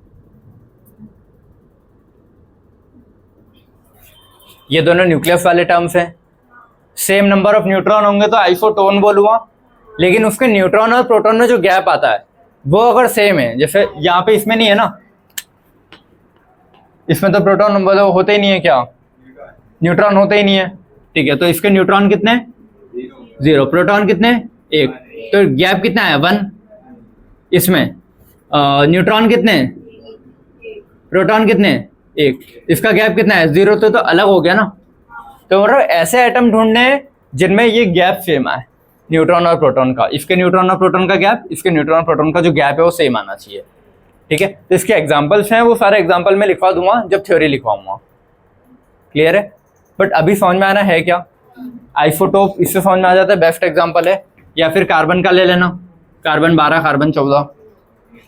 ये दोनों न्यूक्लियस वाले टर्म्स हैं। सेम नंबर ऑफ न्यूट्रॉन होंगे तो आइसोटोन बोलूंगा, लेकिन उसके न्यूट्रॉन और प्रोटॉन में जो गैप आता है वो अगर सेम है, जैसे यहाँ पे इसमें नहीं है ना, इसमें तो प्रोटॉन होते ही नहीं है, क्या न्यूट्रॉन होते ही नहीं है, ठीक है। तो इसके न्यूट्रॉन कितने, 0, प्रोटॉन कितने 1, तो गैप कितना है 1। इसमें न्यूट्रॉन कितने, प्रोटॉन कितने 1, इसका गैप कितना है 0, तो अलग हो गया ना। तो मतलब ऐसे एटम ढूंढने जिनमें ये गैप सेम आए, न्यूट्रॉन और प्रोटॉन का, इसके न्यूट्रॉन और प्रोटॉन का गैप, इसके न्यूट्रॉन और प्रोटॉन का जो गैप है वो सेम आना चाहिए, ठीक है। तो इसके एग्जांपल्स हैं, वो सारे एग्जांपल में लिखवा दूंगा जब थ्योरी लिखवाऊंगा, क्लियर है। बट अभी समझ में आना है क्या, आइसोटोप इससे समझ में आ जाता है, बेस्ट एग्जांपल है। या फिर कार्बन का ले लेना, कार्बन 12 कार्बन 14,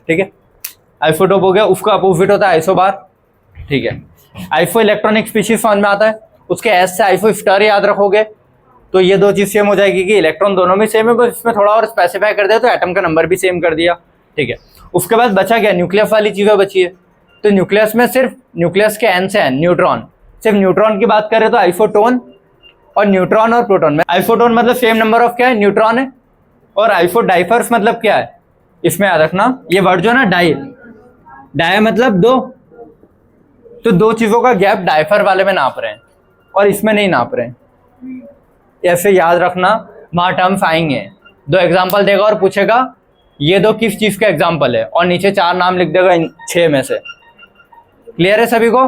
ठीक है। आइसोटोप हो गया, उसका अपोजिट होता है आइसोबार, ठीक है। आइसो इलेक्ट्रॉनिक स्पीशीज समझ में आता है, उसके एस से आइसो स्टार याद रखोगे तो ये दो चीज सेम हो जाएगी कि इलेक्ट्रॉन दोनों में सेम है, बस इसमें थोड़ा और स्पेसिफाई कर दिया तो एटम का नंबर भी सेम कर दिया, ठीक है। उसके बाद बचा क्या, न्यूक्लियस वाली चीजें बची है। तो न्यूक्लियस में सिर्फ न्यूक्लियस के एन से एन न्यूट्रॉन, सिर्फ न्यूट्रॉन की बात करें तो आइसोटोन और न्यूट्रॉन और प्रोटॉन में, आइसोटोन मतलब सेम नंबर ऑफ क्या है न्यूट्रॉन है, और आइसोडाइफर्स मतलब क्या है, इसमें याद रखना ये वर्ड जो है ना डाई, डाई मतलब 2, तो 2 चीजों का गैप डाइफर वाले में नाप रहे हैं और इसमें नहीं नाप रहे हैं, ऐसे याद रखना। वहां टर्म्स आएंगे, 2 एग्जाम्पल देगा और पूछेगा ये 2 किस चीज का एग्जाम्पल है, और नीचे 4 नाम लिख देगा इन 6 में से, क्लियर है सभी को,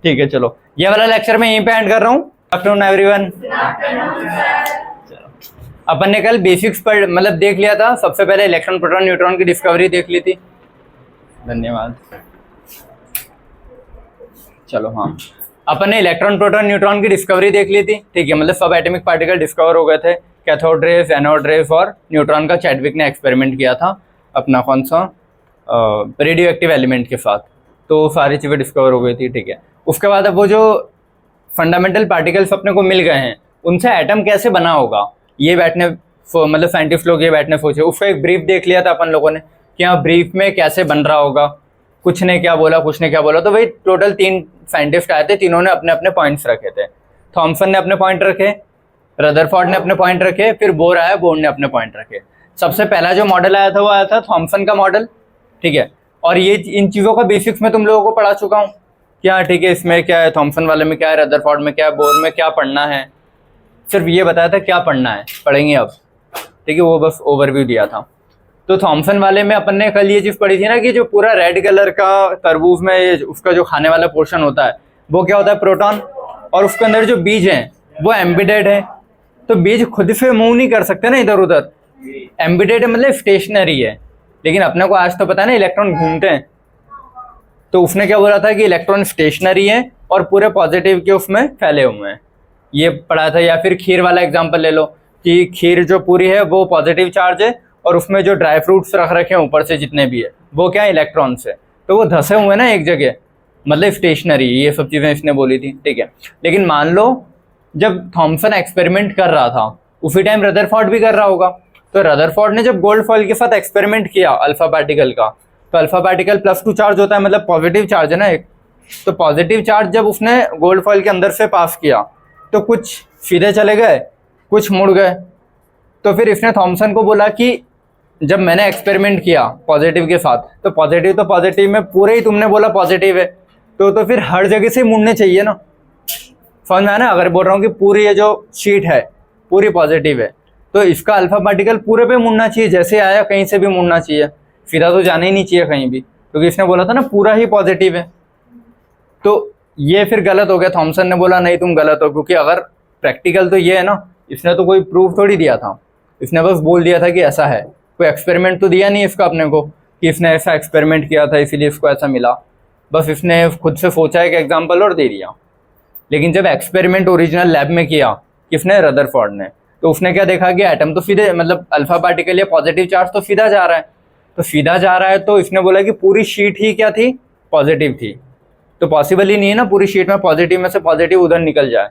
ठीक है। चलो ये वाला लेक्चर मैं यहीं पे एंड कर रहा हूँ। Afternoon everyone. अपन ने कल बेसिक्स पर मतलब देख लिया था, सबसे पहले इलेक्ट्रॉन प्रोटॉन न्यूट्रॉन की डिस्कवरी देख ली थी, धन्यवाद। चलो हाँ, अपन ने इलेक्ट्रॉन प्रोटॉन न्यूट्रॉन की डिस्कवरी देख ली थी, ठीक है। मतलब सब एटॉमिक पार्टिकल डिस्कवर हो गए थे, कैथोड रेज, एनोड रेज और न्यूट्रॉन का चैडविक ने एक्सपेरिमेंट किया था अपना कौन सा रेडियो एक्टिव एलिमेंट के साथ, तो सारी चीज़ें डिस्कवर हो गई थी, ठीक है। उसके बाद अब वो जो फंडामेंटल पार्टिकल्स अपने को मिल गए हैं उनसे एटम कैसे बना होगा, ये बैठने मतलब साइंटिस्ट लोग ये बैठने सोचे, उसका एक ब्रीफ देख लिया था अपन लोगों ने कि हाँ ब्रीफ में कैसे बन रहा होगा, कुछ ने क्या बोला कुछ ने क्या बोला, तो भाई टोटल 3 साइंटिस्ट आए थे, तीनों ने अपने अपने पॉइंट्स रखे थे। थॉमसन ने अपने पॉइंट रखे, रदरफोर्ड ने अपने पॉइंट रखे, फिर बोर आया, बोर ने अपने पॉइंट रखे। सबसे पहला जो मॉडल आया था वो आया था थॉमसन का मॉडल, ठीक है। और ये इन चीज़ों का बेसिक्स में तुम लोगों को पढ़ा चुका हूँ क्या, ठीक है। इसमें क्या है, थॉमसन वाले में क्या है, रदरफोर्ड में क्या है, बोर में क्या पढ़ना है, सिर्फ ये बताया था क्या पढ़ना है, पढ़ेंगे अब, ठीक है। वो बस ओवरव्यू दिया था। तो थॉमसन वाले में अपन ने कल ये चीज़ पढ़ी थी ना कि जो पूरा रेड कलर का तरबूज में उसका जो खाने वाला पोर्शन होता है वो क्या होता है, प्रोटॉन, और उसके अंदर जो बीज हैं वो एम्बिडेड है। तो बीज खुद से मूव नहीं कर सकते ना इधर उधर, एम्बिडेड मतलब स्टेशनरी है, लेकिन अपने को आज तो पता है ना इलेक्ट्रॉन घूमते हैं। तो उसने क्या बोला था कि इलेक्ट्रॉन स्टेशनरी है और पूरे पॉजिटिव के उसमें फैले हुए हैं, ये पढ़ा था। या फिर खीर वाला एग्जांपल ले लो कि खीर जो पूरी है वो पॉजिटिव चार्ज है और उसमें जो ड्राई फ्रूट्स रख रखे हैं ऊपर से जितने भी है वो क्या है, इलेक्ट्रॉन से, तो वो धसे हुए ना एक जगह, मतलब स्टेशनरी, ये सब चीज़ें इसने बोली थी, ठीक है। लेकिन मान लो जब थॉमसन एक्सपेरिमेंट कर रहा था उसी टाइम रदरफोर्ड भी कर रहा होगा, तो रदरफोर्ड ने जब गोल्ड फॉइल के साथ एक्सपेरिमेंट किया अल्फा पार्टिकल का, तो अल्फा पार्टिकल +2 चार्ज होता है, मतलब पॉजिटिव चार्ज है ना एक, तो पॉजिटिव चार्ज जब उसने गोल्ड फॉइल के अंदर से पास किया तो कुछ सीधे चले गए, कुछ मुड़ गए। तो फिर इसने थॉमसन को बोला कि जब मैंने एक्सपेरिमेंट किया पॉजिटिव के साथ, तो पॉजिटिव में पूरे ही तुमने बोला पॉजिटिव है, तो फिर हर जगह से मुड़ने चाहिए ना, समझ में आया ना? अगर बोल रहा हूँ कि पूरी ये जो शीट है पूरी पॉजिटिव है तो इसका अल्फा पार्टिकल पूरे पे मुड़ना चाहिए, जैसे आया कहीं से भी मुड़ना चाहिए, सीधा तो जाना ही नहीं चाहिए कहीं भी, क्योंकि इसने बोला था ना पूरा ही पॉजिटिव है। तो ये फिर गलत हो गया। थॉमसन ने बोला नहीं तुम गलत हो, क्योंकि अगर प्रैक्टिकल तो ये है ना, इसने तो कोई प्रूफ थोड़ी दिया था, इसने बस बोल दिया था कि ऐसा है, कोई एक्सपेरिमेंट तो दिया नहीं इसका अपने को कि इसने ऐसा एक्सपेरिमेंट किया था इसीलिए इसको ऐसा मिला, बस इसने खुद से सोचा एक एग्जाम्पल और दे दिया। लेकिन जब एक्सपेरिमेंट ओरिजिनल लैब में किया किसने, रदरफोर्ड ने, तो उसने क्या देखा कि एटम तो सीधे मतलब अल्फा पार्टिकल या पॉजिटिव चार्ज तो सीधा जा रहा है, तो सीधा जा रहा है तो इसने बोला कि पूरी शीट ही क्या थी, पॉजिटिव थी। तो पॉसिबल ही नहीं है ना पूरी शीट में पॉजिटिव में से पॉजिटिव उधर निकल जाए।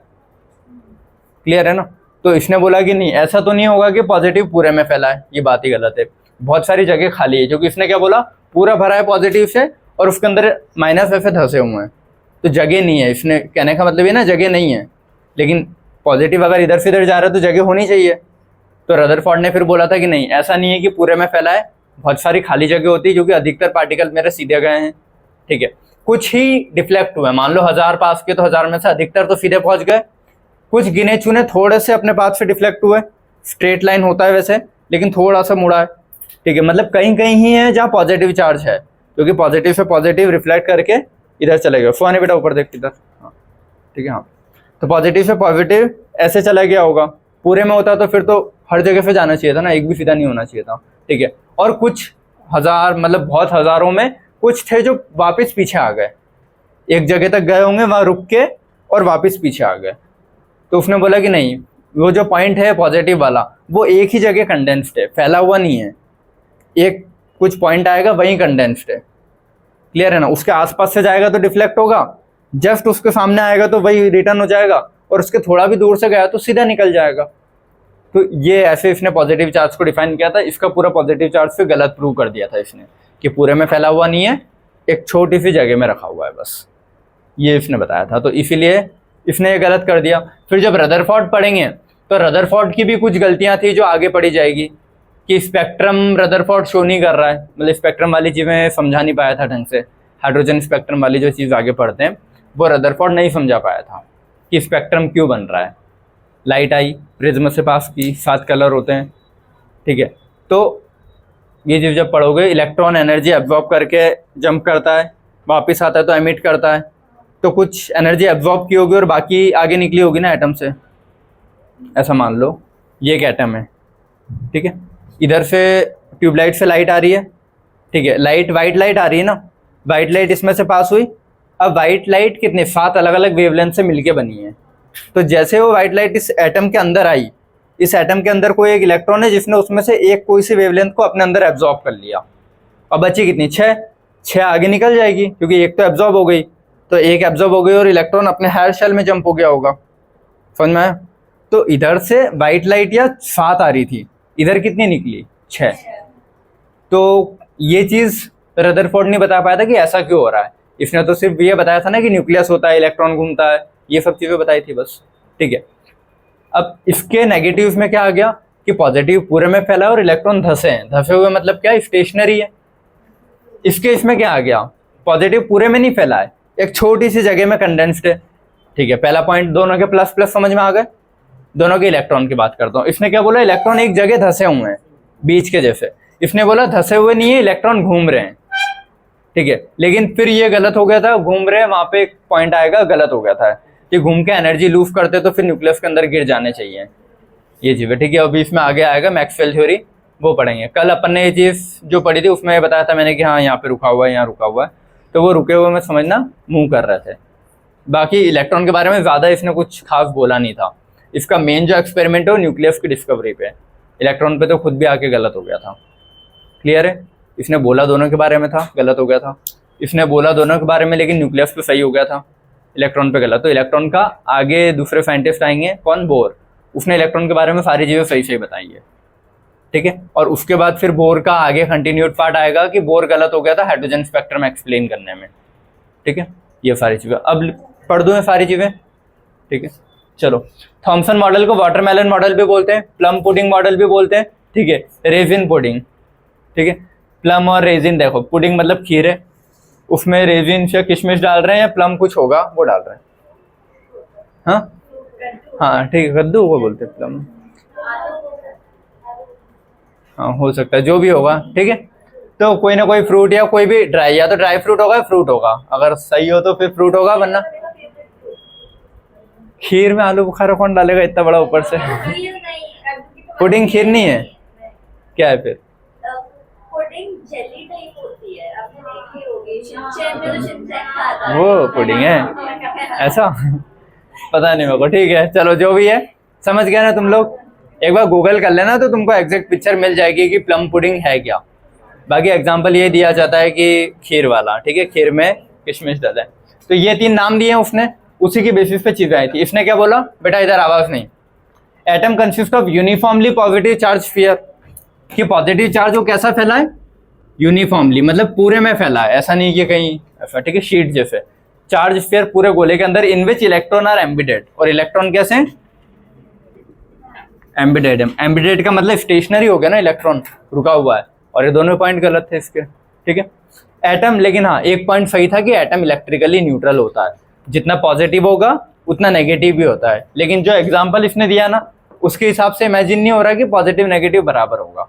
क्लियर है ना? तो इसने बोला कि नहीं ऐसा तो नहीं होगा कि पॉजिटिव पूरे में फैला है, ये बात ही गलत है, बहुत सारी जगह खाली है, क्योंकि इसने क्या बोला पूरा भरा है पॉजिटिव से और उसके अंदर माइनस ऐसे धंसे हुए हैं, तो जगह नहीं है। इसने कहने का मतलब ये ना जगह नहीं है, लेकिन पॉजिटिव अगर इधर से इधर जा रहा है तो जगह होनी चाहिए। तो रदरफोर्ड ने फिर बोला था कि नहीं ऐसा नहीं है कि पूरे में फैला है, बहुत सारी खाली जगह होती है, जो कि अधिकतर पार्टिकल मेरे सीधे गए हैं। ठीक है, कुछ ही डिफ्लेक्ट हुए, मान लो 1000 पास के तो 1000 में से अधिकतर तो सीधे पहुंच गए, कुछ गिने चुने थोड़े से अपने पास से डिफ्लेक्ट हुए, स्ट्रेट लाइन होता है वैसे लेकिन थोड़ा सा मुड़ा है। ठीक है, मतलब कहीं कहीं ही है जहाँ पॉजिटिव चार्ज है, क्योंकि पॉजिटिव से पॉजिटिव रिफ्लेक्ट करके इधर चले गए। फोन है बेटा ऊपर देख इधर, हाँ ठीक है, हाँ तो पॉजिटिव से पॉजिटिव ऐसे चला गया होगा, पूरे में होता तो फिर तो हर जगह पे जाना चाहिए था ना, एक भी सीधा नहीं होना चाहिए था। ठीक है, और कुछ हजार मतलब बहुत हजारों में कुछ थे जो वापस पीछे आ गए, एक जगह तक गए होंगे वहां रुक के और वापस पीछे आ गए। तो उसने बोला कि नहीं वो जो पॉइंट है पॉजिटिव वाला वो एक ही जगह कंडेंस्ड है, फैला हुआ नहीं है, एक कुछ पॉइंट आएगा वहीं कंडेंस्ड है। क्लियर है ना? उसके आसपास से जाएगा तो डिफ्लेक्ट होगा, जस्ट उसके सामने आएगा तो वही रिटर्न हो जाएगा, और उसके थोड़ा भी दूर से गया तो सीधा निकल जाएगा। तो ये ऐसे इसने पॉजिटिव चार्ज को डिफाइन किया था। इसका पूरा पॉजिटिव चार्ज से गलत प्रूव कर दिया था इसने कि पूरे में फैला हुआ नहीं है, एक छोटी सी जगह में रखा हुआ है बस, ये इसने बताया था। तो इसीलिए इसने ये गलत कर दिया। फिर जब रदरफोर्ड पढ़ेंगे तो रदरफोर्ड की भी कुछ गलतियां थी जो आगे पढ़ी जाएगी, कि स्पेक्ट्रम रदरफोर्ड शो नहीं कर रहा है, मतलब स्पेक्ट्रम वाली चीज़ें समझा नहीं पाया था ढंग से, हाइड्रोजन स्पेक्ट्रम वाली जो चीज़ आगे पढ़ते हैं वो रदरफोर्ड नहीं समझा पाया था कि स्पेक्ट्रम क्यों बन रहा है। लाइट आई प्रिज्म से पास की, 7 कलर होते हैं। ठीक है, तो ये चीज़ जब पढ़ोगे, इलेक्ट्रॉन एनर्जी एब्जॉर्ब करके जंप करता है, वापस आता है तो एमिट करता है, तो कुछ एनर्जी एब्जॉर्ब की होगी और बाकी आगे निकली होगी ना एटम से। ऐसा मान लो ये एक एटम है, ठीक है, इधर से ट्यूबलाइट से लाइट आ रही है, ठीक है, लाइट वाइट लाइट आ रही है ना, वाइट लाइट इसमें से पास हुई। अब वाइट लाइट कितने 7 अलग अलग वेवलेंथ से मिलके बनी है। तो जैसे वो वाइट लाइट इस एटम के अंदर आई, इस एटम के अंदर कोई एक इलेक्ट्रॉन है जिसने उसमें से एक कोई सी वेवलेंथ को अपने अंदर एब्जॉर्ब कर लिया, और बची कितनी 6 आगे निकल जाएगी, क्योंकि एक तो एब्जॉर्ब हो गई, तो एक एब्जॉर्ब हो गई और इलेक्ट्रॉन अपने हायर शेल में जंप हो गया होगा। समझ में आया? तो इधर से वाइट लाइट या 7 आ रही थी, इधर कितनी निकली 6। तो ये चीज रदरफोर्ड नहीं बता पाया था कि ऐसा क्यों हो रहा है, इसने तो सिर्फ ये बताया था ना कि न्यूक्लियस होता है, इलेक्ट्रॉन घूमता है, ये सब चीजें बताई थी बस। ठीक है, अब इसके नेगेटिव में क्या आ गया कि पॉजिटिव पूरे में फैला है और इलेक्ट्रॉन धसे हैं, धसे हुए मतलब क्या, स्टेशनरी है। इसके इसमें क्या आ गया, पॉजिटिव पूरे में नहीं फैला है, एक छोटी सी जगह में कंडेंस्ड है। ठीक है, पहला पॉइंट दोनों के प्लस प्लस समझ में आ गए। दोनों के इलेक्ट्रॉन की बात करता हूँ। इसने क्या बोला, इलेक्ट्रॉन एक जगह धसे हुए हैं बीच के जैसे, इसने बोला धसे हुए नहीं है, इलेक्ट्रॉन घूम रहे हैं। ठीक है, लेकिन फिर ये गलत हो गया था, घूम रहे हैं वहां पे एक पॉइंट आएगा, गलत हो गया था कि घूम के एनर्जी लूज करते तो फिर न्यूक्लियस के अंदर गिर जाने चाहिए, ये चीज है। ठीक है, अभी इसमें आगे आएगा मैक्सवेल थ्योरी, वो पढ़ेंगे। कल अपन ने ये चीज जो पढ़ी थी उसमें बताया था मैंने कि हाँ यहाँ पे रुका हुआ है, यहाँ रुका हुआ है, तो वो रुके हुए में समझना मूव कर रहे थे। बाकी इलेक्ट्रॉन के बारे में ज्यादा इसने कुछ खास बोला नहीं था। इसका मेन जो एक्सपेरिमेंट है वो न्यूक्लियस की डिस्कवरी पे, इलेक्ट्रॉन पे तो खुद भी आके गलत हो गया था। क्लियर है? इसने बोला दोनों के बारे में था, गलत हो गया था। इसने बोला दोनों के बारे में लेकिन न्यूक्लियस पे सही हो गया था, इलेक्ट्रॉन पे गलत। तो इलेक्ट्रॉन का आगे दूसरे साइंटिस्ट आएंगे, कौन, बोर, उसने इलेक्ट्रॉन के बारे में सारी चीजें सही सही बताई है। ठीक है, और उसके बाद फिर बोर का आगे कंटिन्यूड पार्ट आएगा कि बोर गलत हो गया था हाइड्रोजन स्पेक्ट्रम एक्सप्लेन करने में। ठीक है, ये सारी चीजें अब पढ़ दूं सारी चीजें। ठीक है, चलो। थॉमसन मॉडल को वाटरमेलन मॉडल भी बोलते हैं, प्लम पुडिंग मॉडल भी बोलते हैं। ठीक है, रेजिन पुडिंग। ठीक है, प्लम और रेजिन, देखो पुडिंग मतलब खीर है, उसमें रेजिन से किशमिश डाल रहे हैं, प्लम कुछ होगा वो डाल रहे हैं। हाँ हाँ ठीक है, कद्दू को बोलते हैं प्लम। हाँ हो सकता है, जो भी होगा ठीक है। तो कोई ना कोई फ्रूट या कोई भी ड्राई, या तो ड्राई फ्रूट होगा या फ्रूट होगा, अगर सही हो तो फिर फ्रूट होगा, वरना खीर में आलू बुखारा कौन डालेगा इतना बड़ा ऊपर से। पुडिंग खीर नहीं है, क्या है फिर? पुडिंग जेली टाइप होती है, आपने देखी होगी शिनचैन में, तो शिनचैन खाता है वो पुडिंग है ऐसा? पता नहीं मेरे को, ठीक है चलो जो भी है, समझ गया ना तुम लोग। एक बार गूगल कर लेना तो तुमको एग्जैक्ट पिक्चर मिल जाएगी कि प्लम पुडिंग है क्या। बाकी एग्जांपल ये दिया जाता है कि खीर वाला, ठीक है, खीर में किशमिश डाला है। तो ये 3 नाम दिए हैं उसने, उसी की बेसिस पे चीजें आई थी। इसने क्या बोला बेटा, इधर आवाज नहीं। Atom consist of uniformly positive charge sphere, कि पॉजिटिव चार्ज वो कैसा फैला है, यूनिफॉर्मली, मतलब पूरे में फैला है, ऐसा नहीं कि कहीं ऐसा, ठीक है, शीट जैसे। चार्ज स्फीयर पूरे गोले के अंदर, इन विच इलेक्ट्रॉन आर एम्बिडेड, और इलेक्ट्रॉन कैसे हैं, एम्बिडेड है। एम्बिडेड का मतलब स्टेशनरी हो गया ना, इलेक्ट्रॉन रुका हुआ है, और ये दोनों पॉइंट गलत थे इसके, ठीक है। एटम, लेकिन हाँ एक पॉइंट सही था कि एटम इलेक्ट्रिकली न्यूट्रल होता है, जितना पॉजिटिव होगा उतना नेगेटिव भी होता है। लेकिन जो एग्जाम्पल इसने दिया ना, उसके हिसाब से इमेजिन नहीं हो रहा कि पॉजिटिव नेगेटिव बराबर होगा,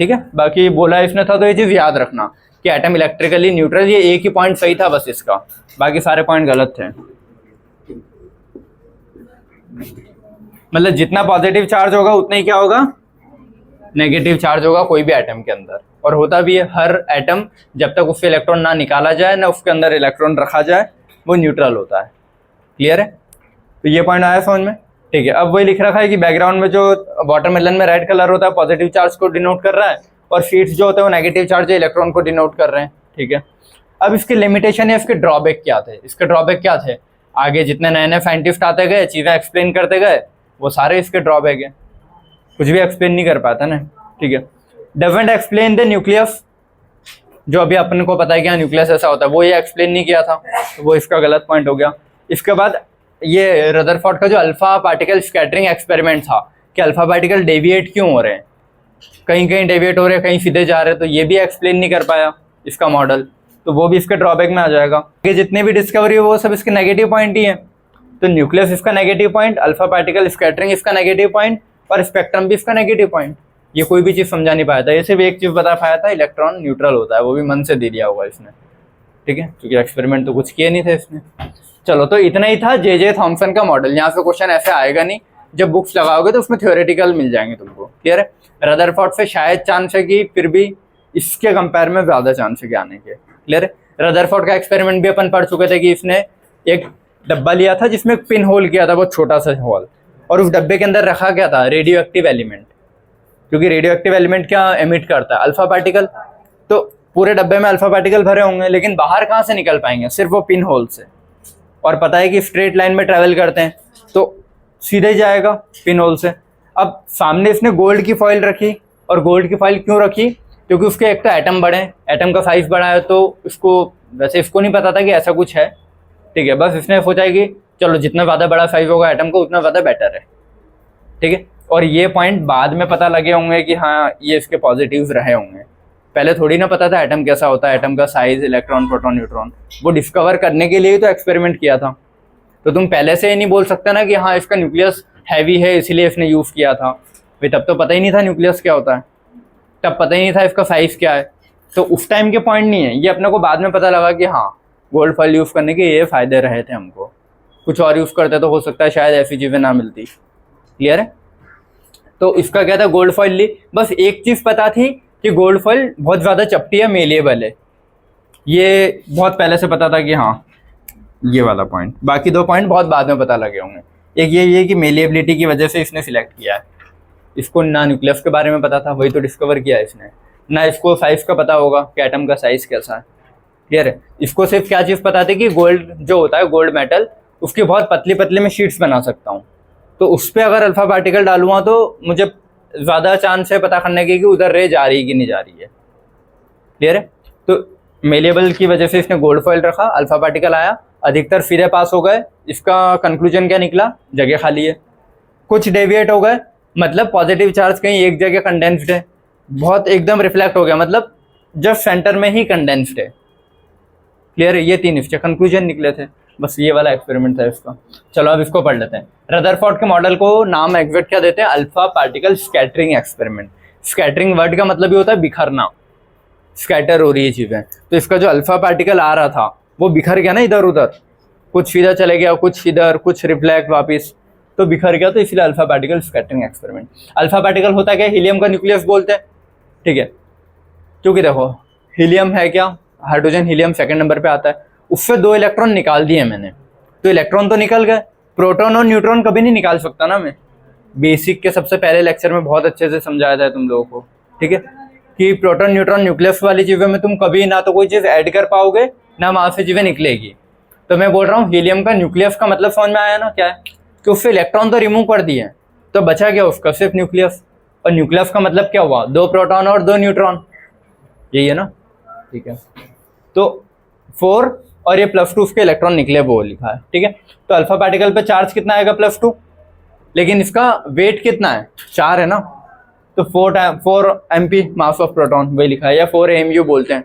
ठीक है। बाकी बोला इसने था तो ये चीज याद रखना कि एटम इलेक्ट्रिकली न्यूट्रल, ये एक ही पॉइंट सही था बस इसका, बाकी सारे पॉइंट गलत थे। मतलब जितना पॉजिटिव चार्ज होगा उतना ही क्या होगा, नेगेटिव चार्ज होगा कोई भी एटम के अंदर। और होता भी है, हर एटम जब तक उससे इलेक्ट्रॉन ना निकाला जाए ना उसके अंदर इलेक्ट्रॉन रखा जाए, वो न्यूट्रल होता है। क्लियर है? तो ये पॉइंट आया समझ में, ठीक है। अब वही लिख रखा है कि बैकग्राउंड में जो वाटरमेलन में रेड कलर होता है पॉजिटिव चार्ज को डिनोट कर रहा है, और शीट्स जो होते हैं वो नेगेटिव चार्ज इलेक्ट्रॉन को डिनोट कर रहे हैं, ठीक है। अब इसकी लिमिटेशन है, इसके ड्रॉबैक क्या थे, इसके ड्रॉबैक क्या थे, आगे जितने नए नए साइंटिस्ट आते गए, चीजें एक्सप्लेन करते गए, वो सारे इसके ड्रॉबैक है, कुछ भी एक्सप्लेन नहीं कर पाता ना, ठीक है। डजंट एक्सप्लेन द न्यूक्लियस, जो अभी अपन को पता है क्या न्यूक्लियस ऐसा होता है, वो ये एक्सप्लेन नहीं किया था, तो वो इसका गलत पॉइंट हो गया। इसके बाद ये रदरफोर्ड का जो अल्फा पार्टिकल स्कैटरिंग एक्सपेरिमेंट था, कि अल्फा पार्टिकल डेविएट क्यों हो रहे हैं, कहीं कहीं डेविएट हो रहे हैं, कहीं सीधे जा रहे हैं, तो ये भी एक्सप्लेन नहीं कर पाया इसका मॉडल, तो वो भी इसके ड्रॉबैक में आ जाएगा। ये जितने भी डिस्कवरी है वो सब इसके नेगेटिव पॉइंट ही है, तो न्यूक्लियस इसका negative point, alpha particle scattering इसका नेगेटिव पॉइंट, और स्पेक्ट्रम भी इसका नेगेटिव पॉइंट। ये कोई भी चीज समझा नहीं पाया था, ये सिर्फ एक चीज बता पाया था, इलेक्ट्रॉन न्यूट्रल होता है, वो भी मन से दे दिया होगा इसने, ठीक है, क्योंकि एक्सपेरिमेंट तो कुछ किए नहीं थे इसने। चलो तो इतना ही था जे थॉमसन का मॉडल। यहाँ से क्वेश्चन ऐसे आएगा नहीं, जब बुक्स लगाओगे तो उसमें थ्योरेटिकल मिल जाएंगे तुमको, क्लियर है। रदरफोर्ड से शायद चांस है कि फिर भी इसके कंपेयर में ज्यादा चांस है कि आने के, क्लियर है। रदरफोर्ड का एक्सपेरिमेंट भी अपन पढ़ चुके थे कि इसने एक डब्बा लिया था जिसमें पिन होल किया था, बहुत छोटा सा होल, और उस डब्बे के अंदर रखा क्या था, रेडियो एक्टिव एलिमेंट, क्योंकि रेडियो एक्टिव एलिमेंट क्या एमिट करता है, अल्फा पार्टिकल। तो पूरे डब्बे में अल्फा पार्टिकल भरे होंगे, लेकिन बाहर कहाँ से निकल पाएंगे, सिर्फ वो पिन होल से, और पता है कि स्ट्रेट लाइन में ट्रेवल करते हैं तो सीधे जाएगा पिन होल से। अब सामने इसने गोल्ड की फॉइल रखी, और गोल्ड की फॉइल क्यों रखी, क्योंकि उसके एक तो एटम बड़े हैं, एटम का साइज बड़ा है, तो इसको वैसे इसको नहीं पता था कि ऐसा कुछ है, ठीक है, बस इसने सोचा कि चलो जितना ज़्यादा बड़ा साइज होगा एटम को उतना ज़्यादा बेटर है, ठीक है। और ये पॉइंट बाद में पता लगे होंगे कि हाँ ये इसके पॉजिटिव्स रहे होंगे, पहले थोड़ी ना पता था एटम कैसा होता है, एटम का साइज, इलेक्ट्रॉन, प्रोटॉन, न्यूट्रॉन, वो डिस्कवर करने के लिए ही तो एक्सपेरिमेंट किया था। तो तुम पहले से ही नहीं बोल सकते ना कि हाँ इसका न्यूक्लियस हैवी है इसलिए इसने यूज़ किया था, भाई तब तो पता ही नहीं था न्यूक्लियस क्या होता है, तब पता ही नहीं था इसका साइज क्या है, तो उस टाइम के पॉइंट नहीं है, ये अपने को बाद में पता लगा कि हाँ गोल्ड फॉइल यूज़ करने के ये फ़ायदे रहे थे हमको, कुछ और यूज़ करते तो हो सकता है शायद ऐसी चीज़ें ना मिलती, क्लियर है। तो इसका क्या था, गोल्ड फॉइल ली, बस एक चीज़ पता थी कि गोल्ड फॉइल बहुत ज़्यादा चपटी है, मेलिएबल है, ये बहुत पहले से पता था कि हाँ ये वाला पॉइंट। बाकी 2 पॉइंट बहुत बाद में पता लगे होंगे, एक ये कि मेलिएबिलिटी की वजह से इसने सिलेक्ट किया है, इसको ना न्यूक्लियस के बारे में पता था, वही तो डिस्कवर किया है इसने, ना इसको साइज का पता होगा कि एटम का साइज कैसा है, क्लियर है। इसको सिर्फ क्या चीज़ पता थी कि गोल्ड जो होता है, गोल्ड मेटल, उसकी बहुत पतली पतली मैं शीट्स बना सकता हूँ, तो उस पर अगर अल्फा पार्टिकल डालूंगा तो मुझे ज़्यादा चांस है पता करने की कि उधर रे जा रही है कि नहीं जा रही है, क्लियर है। तो मेलेबल की वजह से इसने गोल्ड फॉइल रखा, अल्फा पार्टिकल आया, अधिकतर सीधे पास हो गए, इसका कंक्लूजन क्या निकला, जगह खाली है। कुछ डेविएट हो गए, मतलब पॉजिटिव चार्ज कहीं एक जगह कंडेंस्ड है, बहुत एकदम रिफ्लेक्ट हो गया, मतलब जस्ट सेंटर में ही कंडेंस्ड है, क्लियर है। ये 3 इसके कंक्लूजन निकले थे। बस ये वाला एक्सपेरिमेंट था इसका। चलो अब इसको पढ़ लेते हैं। रदरफोर्ड के मॉडल को नाम एग्जैक्ट क्या देते हैं? Alpha particle scattering experiment. Scattering word का मतलब ये होता है बिखरना, स्कैटर हो रही है चीजें। तो इसका जो अल्फा पार्टिकल आ रहा था वो बिखर गया ना इधर उधर, कुछ सीधा चले गया, कुछ इधर, कुछ रिफ्लेक्ट वापिस, तो बिखर गया, तो इसलिए alpha particle scattering experiment. Alpha particle होता क्या है? हीलियम का न्यूक्लियस बोलते हैं, ठीक है, क्योंकि देखो हीलियम है क्या, हाइड्रोजन हीलियम सेकंड नंबर पे आता है, उससे 2 इलेक्ट्रॉन निकाल दिए मैंने, तो इलेक्ट्रॉन तो निकल गए, प्रोटॉन और न्यूट्रॉन कभी नहीं निकाल सकता ना मैं। बेसिक के सबसे पहले लेक्चर में बहुत अच्छे से समझाया था तुम लोगों को, ठीक है, कि प्रोटॉन न्यूट्रॉन न्यूक्लियस वाली चीजों में तुम कभी ना तो कोई चीज ऐड कर पाओगे ना वहां से चीजें निकलेगी। तो मैं बोल रहा हूँ हीलियम का न्यूक्लियस का मतलब समझ में आया ना क्या है, कि उससे इलेक्ट्रॉन तो रिमूव कर दिए, तो बचा क्या उसका? सिर्फ न्यूक्लियस। और न्यूक्लियस का मतलब क्या हुआ? 2 प्रोटॉन और 2 न्यूट्रॉन, यही है ना, ठीक है। तो 4 और ये +2 उसके इलेक्ट्रॉन निकले वो लिखा है, ठीक है। तो अल्फा पार्टिकल पे चार्ज कितना आएगा? +2, लेकिन इसका वेट कितना है? 4 है ना, तो 4 MP मास ऑफ प्रोटॉन वही लिखा है, या 4 AMU बोलते हैं।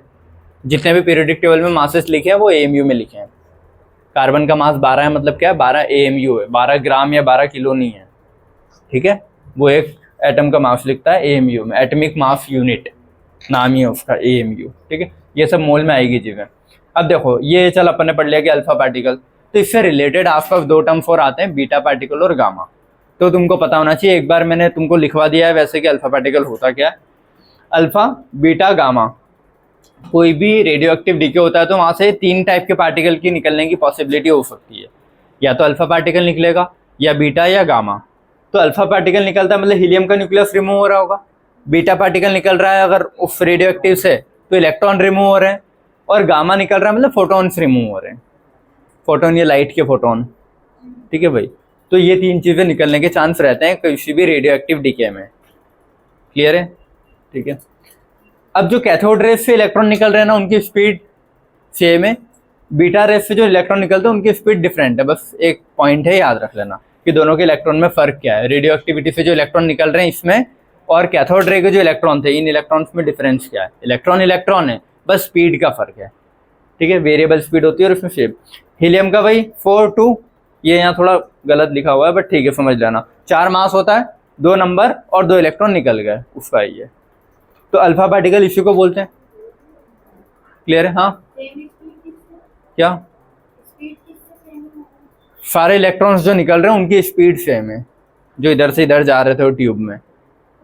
जितने भी पीरियोडिक टेबल में मासेस लिखे हैं वो AMU में लिखे हैं। कार्बन का मास 12 है, मतलब क्या है? 12 AMU है, 12 ग्राम या 12 किलो नहीं है, ठीक है। वो एक एटम का मास लिखता है AMU में, एटॉमिक मास यूनिट नाम ही है उसका, AMU, ठीक है। ये सब मोल में आएगी चीजें। अब देखो ये चल अपन ने पढ़ लिया कि अल्फा पार्टिकल, तो इससे रिलेटेड आसपास 2 टर्म्स और आते हैं, बीटा पार्टिकल और गामा। तो तुमको पता होना चाहिए, एक बार मैंने तुमको लिखवा दिया है वैसे कि अल्फा पार्टिकल होता क्या है। अल्फा, बीटा, गामा, कोई भी रेडियो एक्टिव डीके होता है तो वहां से 3 टाइप के पार्टिकल की निकलने की पॉसिबिलिटी हो सकती है, या तो अल्फा पार्टिकल निकलेगा, या बीटा, या गामा। तो अल्फा पार्टिकल निकलता है मतलब हीलियम का न्यूक्लियस रिमूव हो रहा होगा, बीटा पार्टिकल निकल रहा है अगर उस रेडियो एक्टिव से तो इलेक्ट्रॉन रिमूव हो रहे हैं, और गामा निकल रहा है मतलब फोटॉन्स रिमूव हो रहे हैं। फोटोन ये लाइट के फोटोन, ठीक है भाई। तो ये 3 चीजें निकलने के चांस रहते हैं किसी भी रेडियो एक्टिव डीके में, क्लियर है, ठीक है। अब जो कैथोड रेस से इलेक्ट्रॉन निकल रहे हैं ना उनकी स्पीड सेम है, बीटा रेस से जो इलेक्ट्रॉन निकलते हैं उनकी स्पीड डिफरेंट है। बस एक पॉइंट है याद रख लेना कि दोनों के इलेक्ट्रॉन में फर्क क्या है, रेडियो एक्टिविटी से जो इलेक्ट्रॉन निकल रहे हैं इसमें, और कैथोड रे के जो इलेक्ट्रॉन थे इन इलेक्ट्रॉन्स में डिफरेंस क्या है। इलेक्ट्रॉन इलेक्ट्रॉन है, बस स्पीड का फर्क है, ठीक है, वेरिएबल स्पीड होती है और उसमें शेप। हीलियम का भाई 4-2, ये यहाँ थोड़ा गलत लिखा हुआ है बट ठीक है समझ लेना। 4 मास होता है, 2 नंबर और 2 इलेक्ट्रॉन निकल गए, उसका ये। तो अल्फा पार्टिकल इसी को बोलते हैं, क्लियर है? हाँ क्या? सारे इलेक्ट्रॉन्स जो निकल रहे हैं उनकी स्पीड सेम है, जो इधर से इधर जा रहे थे वो ट्यूब में,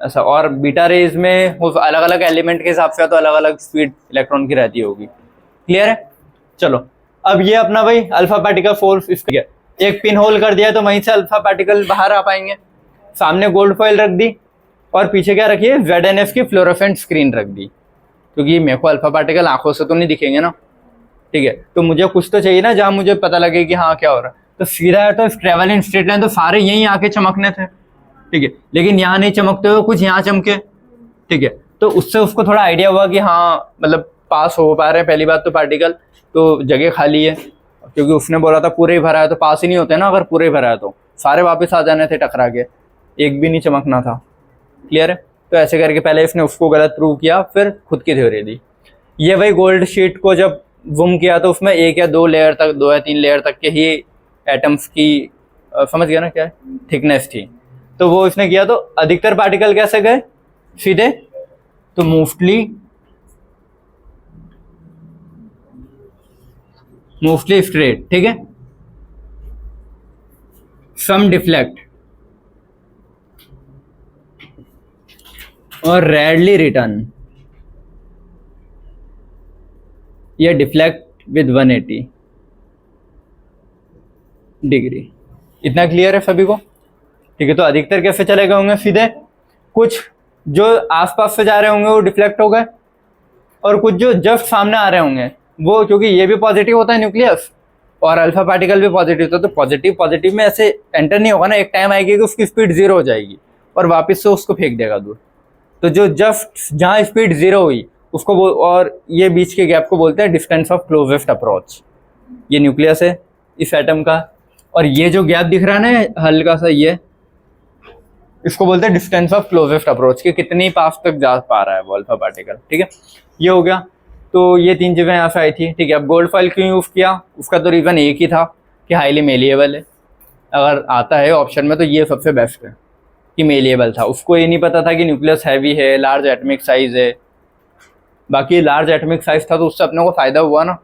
ऐसा। और बीटा रेज में अलग अलग एलिमेंट के हिसाब से तो अलग अलग स्पीड इलेक्ट्रॉन की रहती होगी, क्लियर है। चलो अब ये अपना भाई अल्फा पार्टिकल फोर्स, इसका एक पिन होल कर दिया तो वहीं से अल्फा पार्टिकल बाहर आ पाएंगे। सामने गोल्ड फॉइल रख दी और पीछे क्या रखी है? ZNF की फ्लोरोसेंट स्क्रीन रख दी, क्योंकि मेरे को अल्फा पार्टिकल आंखों से तो नहीं दिखेंगे ना, ठीक है। तो मुझे कुछ तो चाहिए ना जहां मुझे पता लगे कि हाँ क्या हो रहा है। तो सीधा है तो ट्रेवल इन स्ट्रेट लाइन, तो सारे यहीं आके चमकने थे, ठीक है, लेकिन यहाँ नहीं चमकते हुए कुछ यहाँ चमके, ठीक है। तो उससे उसको थोड़ा आइडिया हुआ कि हाँ मतलब पास हो पा रहे हैं। पहली बात तो पार्टिकल, तो जगह खाली है, क्योंकि उसने बोला था पूरे ही भरा है, तो पास ही नहीं होते ना, अगर पूरे ही भरा है तो सारे वापस आ जाने थे टकरा के, एक भी नहीं चमकना था, क्लियर है। तो ऐसे करके पहले इसने उसको गलत प्रूव किया, फिर खुद की थ्योरी दी। ये वही गोल्ड शीट को जब वुम किया तो उसमें 1 या 2 लेयर तक, 2 या 3 लेयर तक के ही एटम्स की समझ गया ना क्या थिकनेस थी। तो वो इसने किया, तो अधिकतर पार्टिकल कैसे गए सीधे? तो मोस्टली स्ट्रेट, ठीक है, सम डिफ्लेक्ट और रेयरली रिटर्न, या डिफ्लेक्ट विद 180 डिग्री। इतना क्लियर है सभी को, ठीक है। तो अधिकतर कैसे चले गए होंगे? सीधे। कुछ जो आसपास से जा रहे होंगे वो डिफ्लेक्ट हो गए, और कुछ जो जस्ट सामने आ रहे होंगे वो, क्योंकि ये भी पॉजिटिव होता है न्यूक्लियस और अल्फा पार्टिकल भी पॉजिटिव था, तो पॉजिटिव में ऐसे एंटर नहीं होगा ना, एक टाइम आएगी कि उसकी स्पीड 0 हो जाएगी और वापस से उसको फेंक देगा दूर। तो जो जस्ट जहाँ स्पीड 0 हुई उसको और ये बीच के गैप को बोलते हैं डिस्टेंस ऑफ क्लोजेस्ट अप्रोच। ये न्यूक्लियस है इस एटम का, और ये जो गैप दिख रहा है ना हल्का सा, ये इसको बोलते हैं डिस्टेंस ऑफ क्लोजेस्ट अप्रोच, कि कितनी पास तक जा पा रहा है वो अल्फा पार्टिकल, ठीक है। ये हो गया। तो ये 3 चीज़ें यहाँ से आई थी, ठीक है। अब गोल्ड फॉइल क्यों यूज़ किया, उसका तो रीज़न एक ही था कि हाईली मेलिएबल है। अगर आता है ऑप्शन में तो ये सबसे बेस्ट है कि मेलिएबल था। उसको ये नहीं पता था कि न्यूक्लियस हैवी है, लार्ज एटॉमिक साइज है। बाकी लार्ज एटॉमिक साइज था तो उससे अपने को फ़ायदा हुआ ना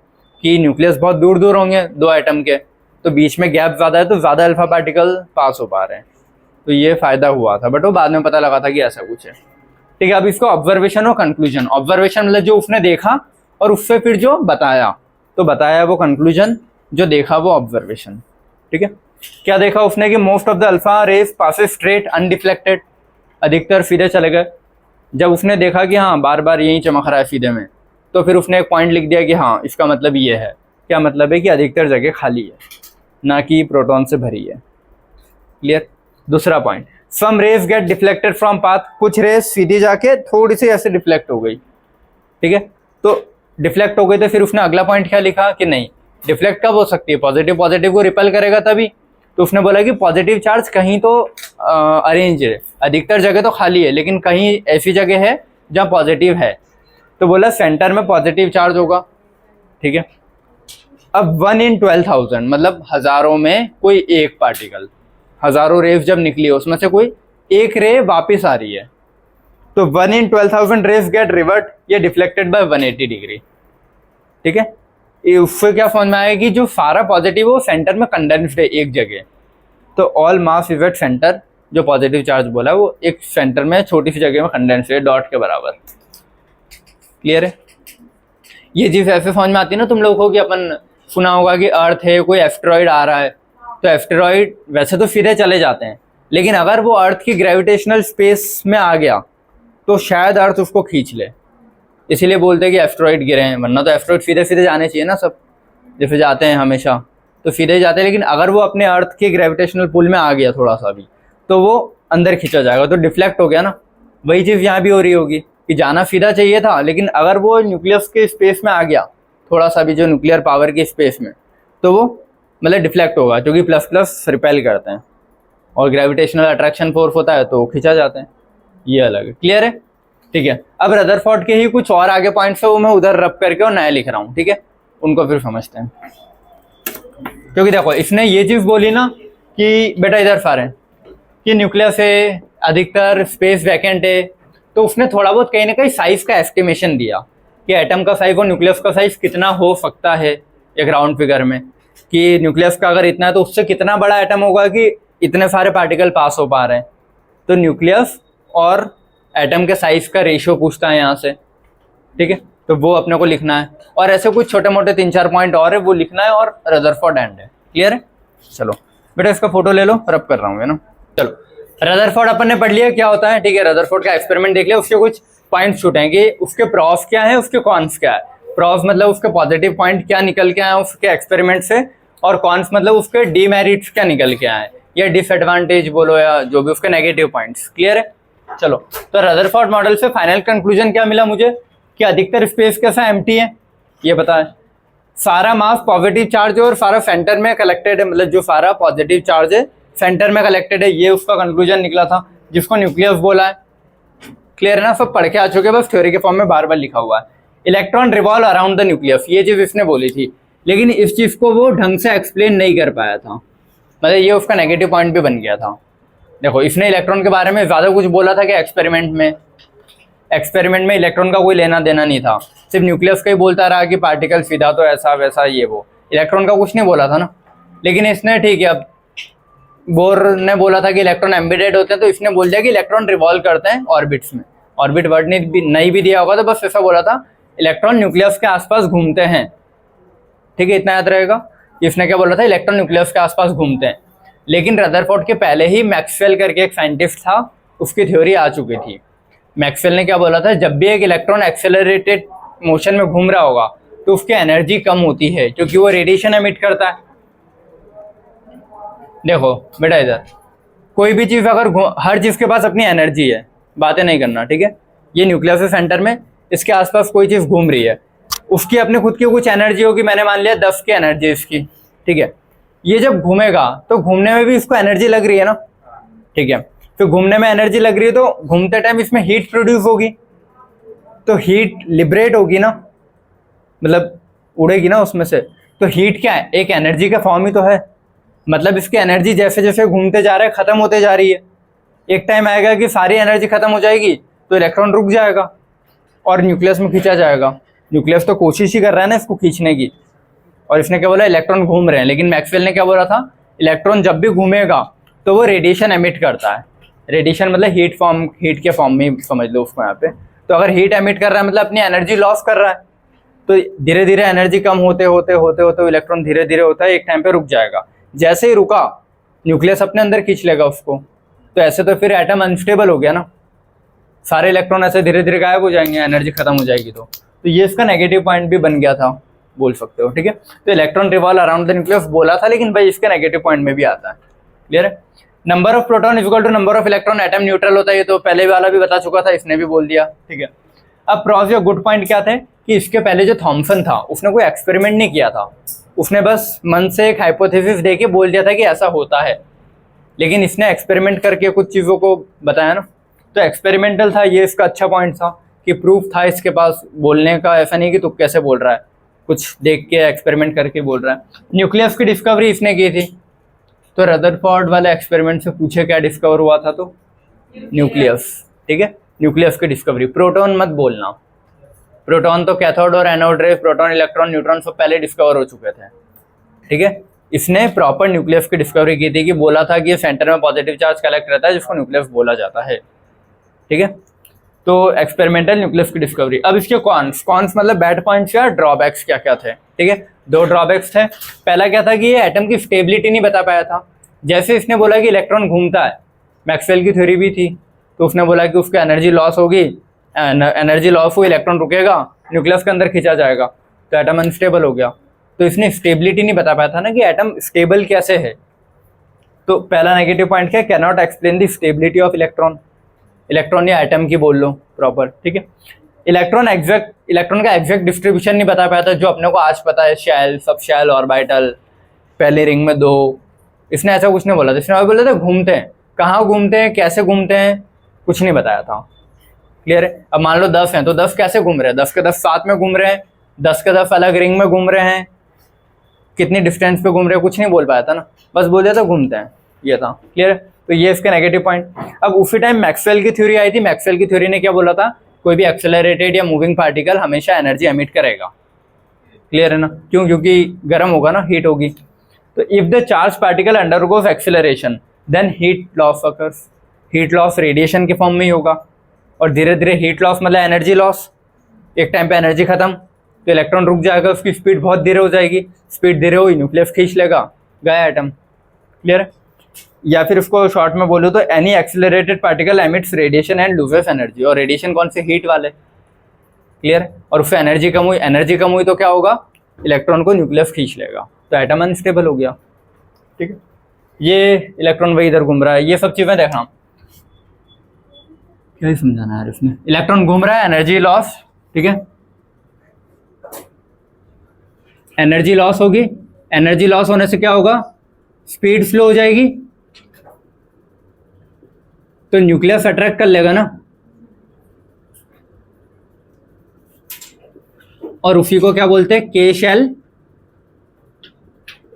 कि न्यूक्लियस बहुत दूर दूर होंगे 2 एटम के, तो बीच में गैप ज़्यादा है तो ज़्यादा अल्फा पार्टिकल पास हो पा रहे हैं, तो ये फ़ायदा हुआ था। बट वो बाद में पता लगा था कि ऐसा कुछ है, ठीक है। अब इसको ऑब्जर्वेशन और कंक्लूजन, ऑब्जर्वेशन मतलब जो उसने देखा और उससे फिर जो बताया, तो बताया वो कंक्लूजन, जो देखा वो ऑब्जर्वेशन, ठीक है। क्या देखा उसने कि most of the alpha rays passes straight undeflected, अधिकतर सीधे चले गए। जब उसने देखा कि हाँ बार बार यही चमक रहा है सीधे में, तो फिर उसने एक पॉइंट लिख दिया कि हाँ इसका मतलब ये है। क्या मतलब है कि अधिकतर जगह खाली है, ना कि प्रोटॉन से भरी है। क्लियर। दूसरा point, some rays get deflected from path, कुछ रेज सीधी जाके थोड़ी सी ऐसे डिफ्लेक्ट हो गई, ठीक है। तो डिफ्लेक्ट हो गई तो फिर उसने अगला पॉइंट क्या लिखा कि नहीं, डिफ्लेक्ट कब हो सकती है, पॉजिटिव पॉजिटिव को रिपेल करेगा तभी। तो उसने बोला कि पॉजिटिव चार्ज कहीं तो अरेंज है, अधिकतर जगह तो खाली है, लेकिन कहीं ऐसी जगह है जहाँ पॉजिटिव है, तो बोला सेंटर में पॉजिटिव चार्ज होगा, ठीक है। अब 1 in 12,000 मतलब हजारों में कोई एक पार्टिकल, हजारों रेज जब निकली है उसमें से कोई एक रे वापिस आ रही है, तो 1 in 12,000 रेज गेट रिवर्ट या डिफ्लेक्टेड बाय 180 डिग्री, ठीक है। उससे क्या समझ में आएगा कि जो सारा पॉजिटिव है वो सेंटर में कंडेंस्ड है एक जगह, तो all mass is at centre, जो पॉजिटिव चार्ज बोला वो एक सेंटर में छोटी सी जगह में कंडेंस्ड है, डॉट के बराबर। क्लियर है। ये चीज़ ऐसे समझ में आती है ना तुम लोगों को कि अपन सुना होगा कि अर्थ है, कोई एस्टेरॉइड आ रहा है, तो एस्टेरॉइड वैसे तो सीधे चले जाते हैं, लेकिन अगर वो अर्थ की ग्रेविटेशनल स्पेस में आ गया तो शायद अर्थ उसको खींच ले, इसीलिए बोलते हैं कि एस्टेरॉइड गिरे हैं, वरना तो एस्टेरॉइड सीधे सीधे जाने चाहिए ना, सब जैसे जाते हैं हमेशा तो सीधे जाते हैं, लेकिन अगर वो अपने अर्थ के ग्रेविटेशनल पुल में आ गया थोड़ा सा भी तो वो अंदर खींचा जाएगा, तो डिफ्लेक्ट हो गया ना। वही चीज़ यहाँ भी हो रही होगी कि जाना सीधा चाहिए था, लेकिन अगर वो न्यूक्लियस के स्पेस में आ गया थोड़ा सा भी, जो न्यूक्लियर पावर की स्पेस में, तो वो मतलब डिफ्लेक्ट होगा, क्योंकि प्लस प्लस रिपेल करते हैं और ग्रेविटेशनल अट्रैक्शन फोर्स होता है तो खींचा जाते हैं, ये अलग है। क्लियर है, ठीक है। अब रदरफोर्ड के ही कुछ और आगे पॉइंट्स है वो मैं उधर रब करके और नया लिख रहा हूँ, ठीक है, उनको फिर समझते हैं। क्योंकि देखो इसने ये चीज़ बोली ना कि बेटा इधर सारे कि न्यूक्लियस है, अधिकतर स्पेस वैकेंट है, तो उसने थोड़ा बहुत कहीं ना कहीं साइज का एस्टिमेशन दिया कि एटम का साइज और न्यूक्लियस का साइज कितना हो सकता है एक राउंड फिगर में, कि न्यूक्लियस का अगर इतना है तो उससे कितना बड़ा एटम होगा कि इतने सारे पार्टिकल पास हो पा रहे हैं। तो न्यूक्लियस और एटम के साइज का रेशियो पूछता है यहाँ से, ठीक है, तो वो अपने को लिखना है। और ऐसे कुछ छोटे मोटे 3-4 पॉइंट और है वो लिखना है, और रदरफोर्ड एंड है। क्लियर है। चलो बेटा इसका फोटो ले लो, रब कर रहा हूँ, है ना। चलो रदरफोर्ड अपन ने पढ़ लिया क्या होता है, ठीक है। रदरफोर्ड का एक्सपेरिमेंट देख लिया, उसके कुछ पॉइंट छूटेंगे, उसके प्रॉस क्या है, उसके कॉन्स क्या है। प्रॉस मतलब उसके पॉजिटिव पॉइंट क्या निकल के आए उसके एक्सपेरिमेंट से, और कॉन्स मतलब उसके डीमेरिट्स क्या निकल के आए या डिसएडवांटेज बोलो या जो भी उसके नेगेटिव पॉइंट्स। क्लियर है। चलो तो रदरफोर्ड मॉडल से फाइनल कंक्लूजन क्या मिला मुझे कि अधिकतर स्पेस कैसा एम्प्टी है, ये पता है। सारा मास पॉजिटिव चार्ज है और सारा सेंटर में कलेक्टेड है, मतलब जो सारा पॉजिटिव चार्ज है सेंटर में कलेक्टेड है, ये उसका कंक्लूजन निकला था, जिसको न्यूक्लियस बोला है। क्लियर है ना, सब पढ़ के आ चुके, बस थ्योरी के फॉर्म में बार बार लिखा हुआ है। Electron revolve around the nucleus, ये चीज इसने बोली थी, लेकिन इस चीज को वो ढंग से एक्सप्लेन नहीं कर पाया था, मतलब ये उसका नेगेटिव पॉइंट भी बन गया था। देखो इसने इलेक्ट्रॉन के बारे में ज्यादा कुछ बोला था कि एक्सपेरिमेंट में इलेक्ट्रॉन का कोई लेना देना नहीं था, सिर्फ न्यूक्लियस का ही बोलता रहा कि पार्टिकल सीधा तो ऐसा वैसा ये वो, इलेक्ट्रॉन का कुछ नहीं बोला था ना। लेकिन इसने ठीक है, अब बोर ने बोला था कि इलेक्ट्रॉन एम्बेडेड होते हैं, तो इसने बोल दिया कि इलेक्ट्रॉन रिवॉल्व करते हैं ऑर्बिट्स में। ऑर्बिट वर्ड नहीं भी दिया होगा तो बस ऐसा बोला था, इलेक्ट्रॉन न्यूक्लियस के आसपास घूमते हैं, ठीक है, इतना याद रहेगा। इसने क्या बोला था, इलेक्ट्रॉन न्यूक्लियस के आसपास घूमते हैं। लेकिन रदरफोर्ड के पहले ही मैक्सवेल करके एक साइंटिस्ट था, उसकी थ्योरी आ चुकी थी। मैक्सवेल ने क्या बोला था, जब भी एक इलेक्ट्रॉन एक्सेलरेटेड मोशन में घूम रहा होगा तो उसकी एनर्जी कम होती है, क्योंकि वो रेडिएशन एमिट करता है। देखो बेटा इधर कोई भी चीज अगर हर चीज के पास अपनी एनर्जी है, बातें नहीं करना, ठीक है। ये न्यूक्लियस के सेंटर में इसके आसपास कोई चीज घूम रही है, उसकी अपने खुद की कुछ एनर्जी होगी, मैंने मान लिया 10 की एनर्जी इसकी, ठीक है। ये जब घूमेगा तो घूमने में भी इसको एनर्जी लग रही है ना, ठीक है। तो घूमने में एनर्जी लग रही है तो घूमते टाइम इसमें हीट प्रोड्यूस होगी, तो हीट लिबरेट होगी ना, मतलब उड़ेगी ना उसमें से, तो हीट क्या है, एक एनर्जी का फॉर्म ही तो है। मतलब इसकी एनर्जी जैसे जैसे घूमते जा रहा है खत्म होते जा रही है। एक टाइम आएगा कि सारी एनर्जी खत्म हो जाएगी तो इलेक्ट्रॉन रुक जाएगा और न्यूक्लियस में खींचा जाएगा। न्यूक्लियस तो कोशिश ही कर रहा है ना इसको खींचने की, और इसने क्या बोला, इलेक्ट्रॉन घूम रहे हैं। लेकिन मैक्सवेल ने क्या बोला था, इलेक्ट्रॉन जब भी घूमेगा तो वो रेडिएशन एमिट करता है। रेडिएशन मतलब हीट के फॉर्म में समझ लो उसको यहाँ पे। तो अगर हीट एमिट कर रहा है मतलब अपनी एनर्जी लॉस कर रहा है, तो धीरे धीरे एनर्जी कम होते होते होते होते इलेक्ट्रॉन धीरे धीरे होता है एक टाइम पे रुक जाएगा। जैसे ही रुका न्यूक्लियस अपने अंदर खींच लेगा उसको। तो ऐसे तो फिर एटम अनस्टेबल हो गया ना, सारे इलेक्ट्रॉन ऐसे धीरे धीरे गायब हो जाएंगे, एनर्जी खत्म हो जाएगी। तो ये इसका नेगेटिव पॉइंट भी बन गया था, बोल सकते हो। ठीक है, तो electron revolve around the nucleus बोला था, लेकिन भाई इसके नेगेटिव पॉइंट में भी आता है। क्लियर है। Number of proton is equal to number of electron, atom neutral होता है, ये तो पहले वाला भी बता चुका था, इसने भी बोल दिया। ठीक है, अब प्रॉस या गुड पॉइंट क्या थे कि इसके पहले जो थॉमसन था उसने कोई एक्सपेरिमेंट नहीं किया था, उसने बस मन से एक हाइपोथेसिस दे के बोल दिया था कि ऐसा होता है। लेकिन इसने एक्सपेरिमेंट करके कुछ चीज़ों को बताया ना, तो एक्सपेरिमेंटल था, ये इसका अच्छा पॉइंट था कि प्रूफ था इसके पास बोलने का। ऐसा नहीं कि तू कैसे बोल रहा है, कुछ देख के एक्सपेरिमेंट करके बोल रहा है। न्यूक्लियस की डिस्कवरी इसने की थी, तो रदरफोर्ड वाले एक्सपेरिमेंट से पूछे क्या डिस्कवर हुआ था, तो न्यूक्लियस। ठीक है, न्यूक्लियस की डिस्कवरी। प्रोटॉन मत बोलना, प्रोटॉन तो कैथोड और एनोड रे, प्रोटॉन इलेक्ट्रॉन न्यूट्रॉन सब पहले डिस्कवर हो चुके थे। ठीक है, इसने प्रॉपर न्यूक्लियस की डिस्कवरी की थी कि बोला था कि ये सेंटर में पॉजिटिव चार्ज कलेक्ट रहता है जिसको न्यूक्लियस बोला जाता है। ठीक है, तो एक्सपेरिमेंटल न्यूक्लियस की डिस्कवरी। अब इसके कॉन्स मतलब बैड पॉइंट्स या ड्रॉबैक्स क्या क्या थे। ठीक है, दो ड्रॉबैक्स थे। पहला क्या था कि ये एटम की स्टेबिलिटी नहीं बता पाया था। जैसे इसने बोला कि इलेक्ट्रॉन घूमता है, मैक्सवेल की थ्योरी भी थी, तो उसने बोला कि उसकी एनर्जी लॉस होगी, एनर्जी लॉस हुई, इलेक्ट्रॉन रुकेगा, न्यूक्लियस के अंदर खींचा जाएगा, तो एटम अनस्टेबल हो गया। तो इसने स्टेबिलिटी नहीं बता पाया था ना कि एटम स्टेबल कैसे है। तो पहला नेगेटिव पॉइंट क्या, can not explain the stability of electron. Electron या एटम की बोल लो प्रॉपर। ठीक है, इलेक्ट्रॉन का एग्जैक्ट डिस्ट्रीब्यूशन नहीं बता पाया था, जो अपने को आज पता है, शेल, सब शेल, ऑर्बिटल, पहले रिंग में 2। इसने ऐसा कुछ नहीं बोला था। इसने बोला था घूमते हैं, कहाँ घूमते हैं, कैसे घूमते हैं, कुछ नहीं बताया था। क्लियर है। अब मान लो 10 हैं, तो 10 कैसे घूम रहे हैं, 10 के 10 साथ में घूम रहे हैं, 10 के 10 अलग रिंग में घूम रहे हैं, कितनी डिस्टेंस पे घूम रहे हैं, कुछ नहीं बोल पाया था ना, बस बोल दिया था घूमते हैं, ये था। क्लियर है, तो ये इसके नेगेटिव पॉइंट। अब उसी टाइम मैक्सवेल की थ्योरी आई थी। मैक्सवेल की थ्योरी ने क्या बोला था, कोई भी एक्सेलरेटेड या मूविंग पार्टिकल हमेशा एनर्जी एमिट करेगा। क्लियर है ना, क्यों, क्योंकि गर्म होगा ना, हीट होगी। तो if the charge particle undergoes acceleration then heat loss occurs. Heat loss radiation के फॉर्म में ही होगा, और धीरे धीरे हीट लॉस मतलब एनर्जी लॉस, एक टाइम पे एनर्जी खत्म, तो इलेक्ट्रॉन रुक जाएगा, उसकी स्पीड बहुत धीरे हो जाएगी, स्पीड धीरे हुई, न्यूक्लियस खींच लेगा, गया एटम। क्लियर। या फिर उसको शॉर्ट में बोलो तो any accelerated particle emits radiation and loses energy. और रेडिएशन कौन से, हीट वाले। क्लियर। और उससे एनर्जी कम हुई तो क्या होगा, इलेक्ट्रॉन को न्यूक्लियस खींच लेगा, तो एटम अनस्टेबल हो गया। ठीक है, ये इलेक्ट्रॉन वही इधर घूम रहा है, ये सब चीजें देखना, क्या ही समझाना है इसमें। इलेक्ट्रॉन घूम रहा है, एनर्जी लॉस। ठीक है, एनर्जी लॉस होगी, एनर्जी लॉस होने से क्या होगा, स्पीड स्लो हो जाएगी, तो न्यूक्लियस अट्रैक्ट कर लेगा ना, और उसी को क्या बोलते हैं, के शेल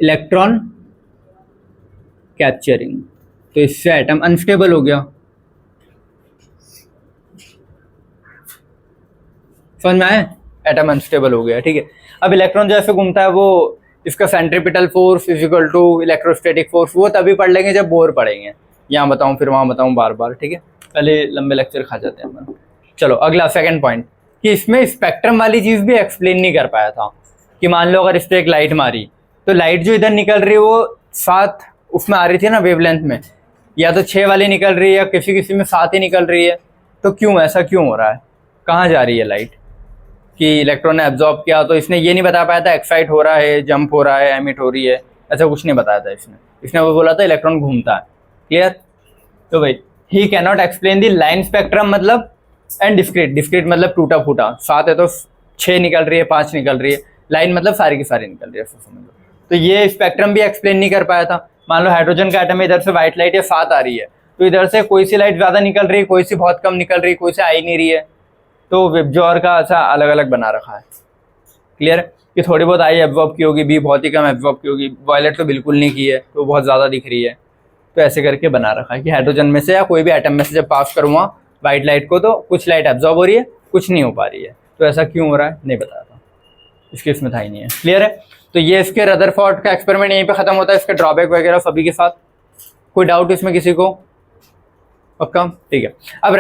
इलेक्ट्रॉन कैप्चरिंग। तो इससे एटम अनस्टेबल हो गया। समझ में आया, एटम अनस्टेबल हो गया। ठीक है, अब इलेक्ट्रॉन जैसे घूमता है, वो इसका centripetal force is equal to electrostatic force, वो तभी पढ़ लेंगे जब बोर पढ़ेंगे, यहाँ बताऊं फिर वहां बताऊं बार बार। ठीक है, पहले लंबे लेक्चर खा जाते हैं अपन। चलो अगला सेकंड पॉइंट, कि इसमें स्पेक्ट्रम वाली चीज भी एक्सप्लेन नहीं कर पाया था, कि मान लो अगर इस पर एक लाइट मारी, तो लाइट जो इधर निकल रही है वो 7 उसमें आ रही थी ना वेवलेंथ में, या तो 6 वाली निकल रही है, या किसी किसी में 7 ही निकल रही है, तो क्यों, ऐसा क्यों हो रहा है, कहाँ जा रही है लाइट, कि इलेक्ट्रॉन ने एब्जॉर्ब किया, तो इसने ये नहीं बता पाया था एक्साइट हो रहा है, जंप हो रहा है, एमिट हो रही है, ऐसा कुछ नहीं बताया था इसने वो बोला था इलेक्ट्रॉन घूमता है। क्लियर। तो भाई he can not explain the line spectrum मतलब एंड डिस्क्रीट मतलब टूटा फूटा, 7 है तो 6 निकल रही है, 5 निकल रही है, लाइन मतलब सारी की सारी निकल रही है, ऐसा समझ लो। तो ये स्पेक्ट्रम भी एक्सप्लेन नहीं कर पाया था। मान लो हाइड्रोजन का एटम है, इधर से व्हाइट लाइट या 7 आ रही है, तो इधर से कोई सी लाइट ज्यादा निकल रही है, कोई सी बहुत कम निकल रही है, कोई सी आ ही नहीं रही है, तो विबजॉर का ऐसा अलग अलग बना रखा है। क्लियर है कि थोड़ी बहुत आई एब्जॉर्ब की होगी, बी बहुत ही कम एब्जॉर्ब की होगी, वायलेट तो बिल्कुल नहीं की है तो बहुत ज़्यादा दिख रही है। तो ऐसे करके बना रखा है कि हाइड्रोजन में से या कोई भी एटम में से जब पास करूँगा वाइट लाइट को तो कुछ लाइट एब्जॉर्ब हो रही है, कुछ नहीं हो पा रही है। तो ऐसा क्यों हो रहा है नहीं बता था, इसके इसमें था ही नहीं है। क्लियर है। तो ये इसके रदरफोर्ड का एक्सपेरिमेंट यहीं पे खत्म होता है, इसके ड्रॉबैक वगैरह सभी के साथ। कोई डाउट इसमें किसी को? पक्का? ठीक है। अब